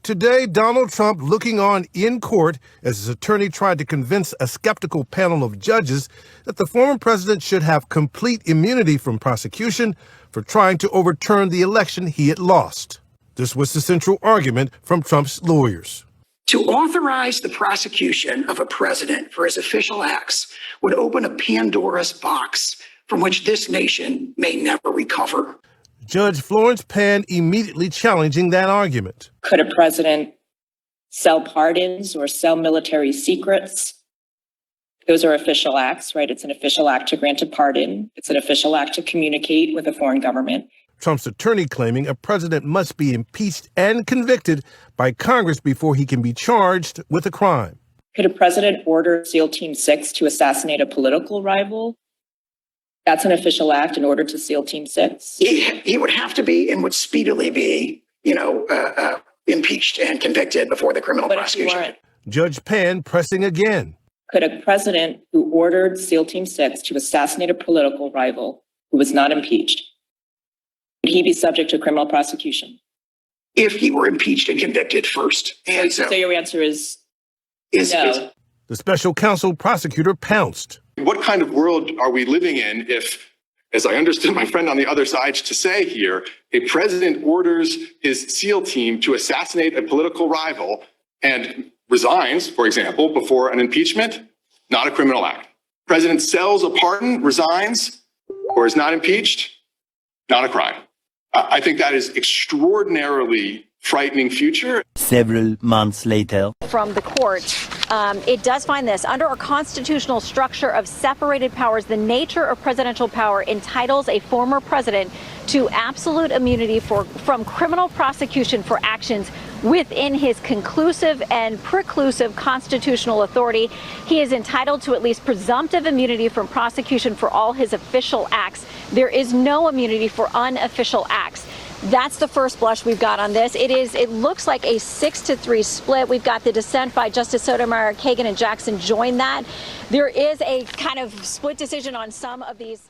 Today, Donald Trump looking on in court as his attorney tried to convince a skeptical panel of judges that the former president should have complete immunity from prosecution for trying to overturn the election he had lost. This was the central argument from Trump's lawyers. To authorize the prosecution of a president for his official acts would open a Pandora's box from which this nation may never recover. Judge Florence Pan immediately challenging that argument. Could a president sell pardons or sell military secrets? Those are official acts, right? It's an official act to grant a pardon. It's an official act to communicate with a foreign government. Trump's attorney claiming a president must be impeached and convicted by Congress before he can be charged with a crime. Could a president order SEAL Team 6 to assassinate a political rival? That's an official act in order to SEAL Team 6? He would have to be and would speedily be, impeached and convicted before the criminal prosecution. Judge Pan pressing again. Could a president who ordered SEAL Team 6 to assassinate a political rival who was not impeached, would he be subject to criminal prosecution? If he were impeached and convicted first. And so your answer is no. The special counsel prosecutor pounced. What kind of world are we living in if, as I understood my friend on the other side to say here, a president orders his SEAL team to assassinate a political rival and resigns, for example, before an impeachment? Not a criminal act. President sells a pardon, resigns, or is not impeached? Not a crime. I think that is extraordinarily frightening future. Several months later. From the court, it does find this. Under our constitutional structure of separated powers, the nature of presidential power entitles a former president to absolute immunity from criminal prosecution for actions within his conclusive and preclusive constitutional authority. He is entitled to at least presumptive immunity from prosecution for all his official acts. There is no immunity for unofficial acts. That's the first blush we've got on this. It looks like a 6-3 split. We've got the dissent by Justice Sotomayor, Kagan, and Jackson join that. There is a kind of split decision on some of these.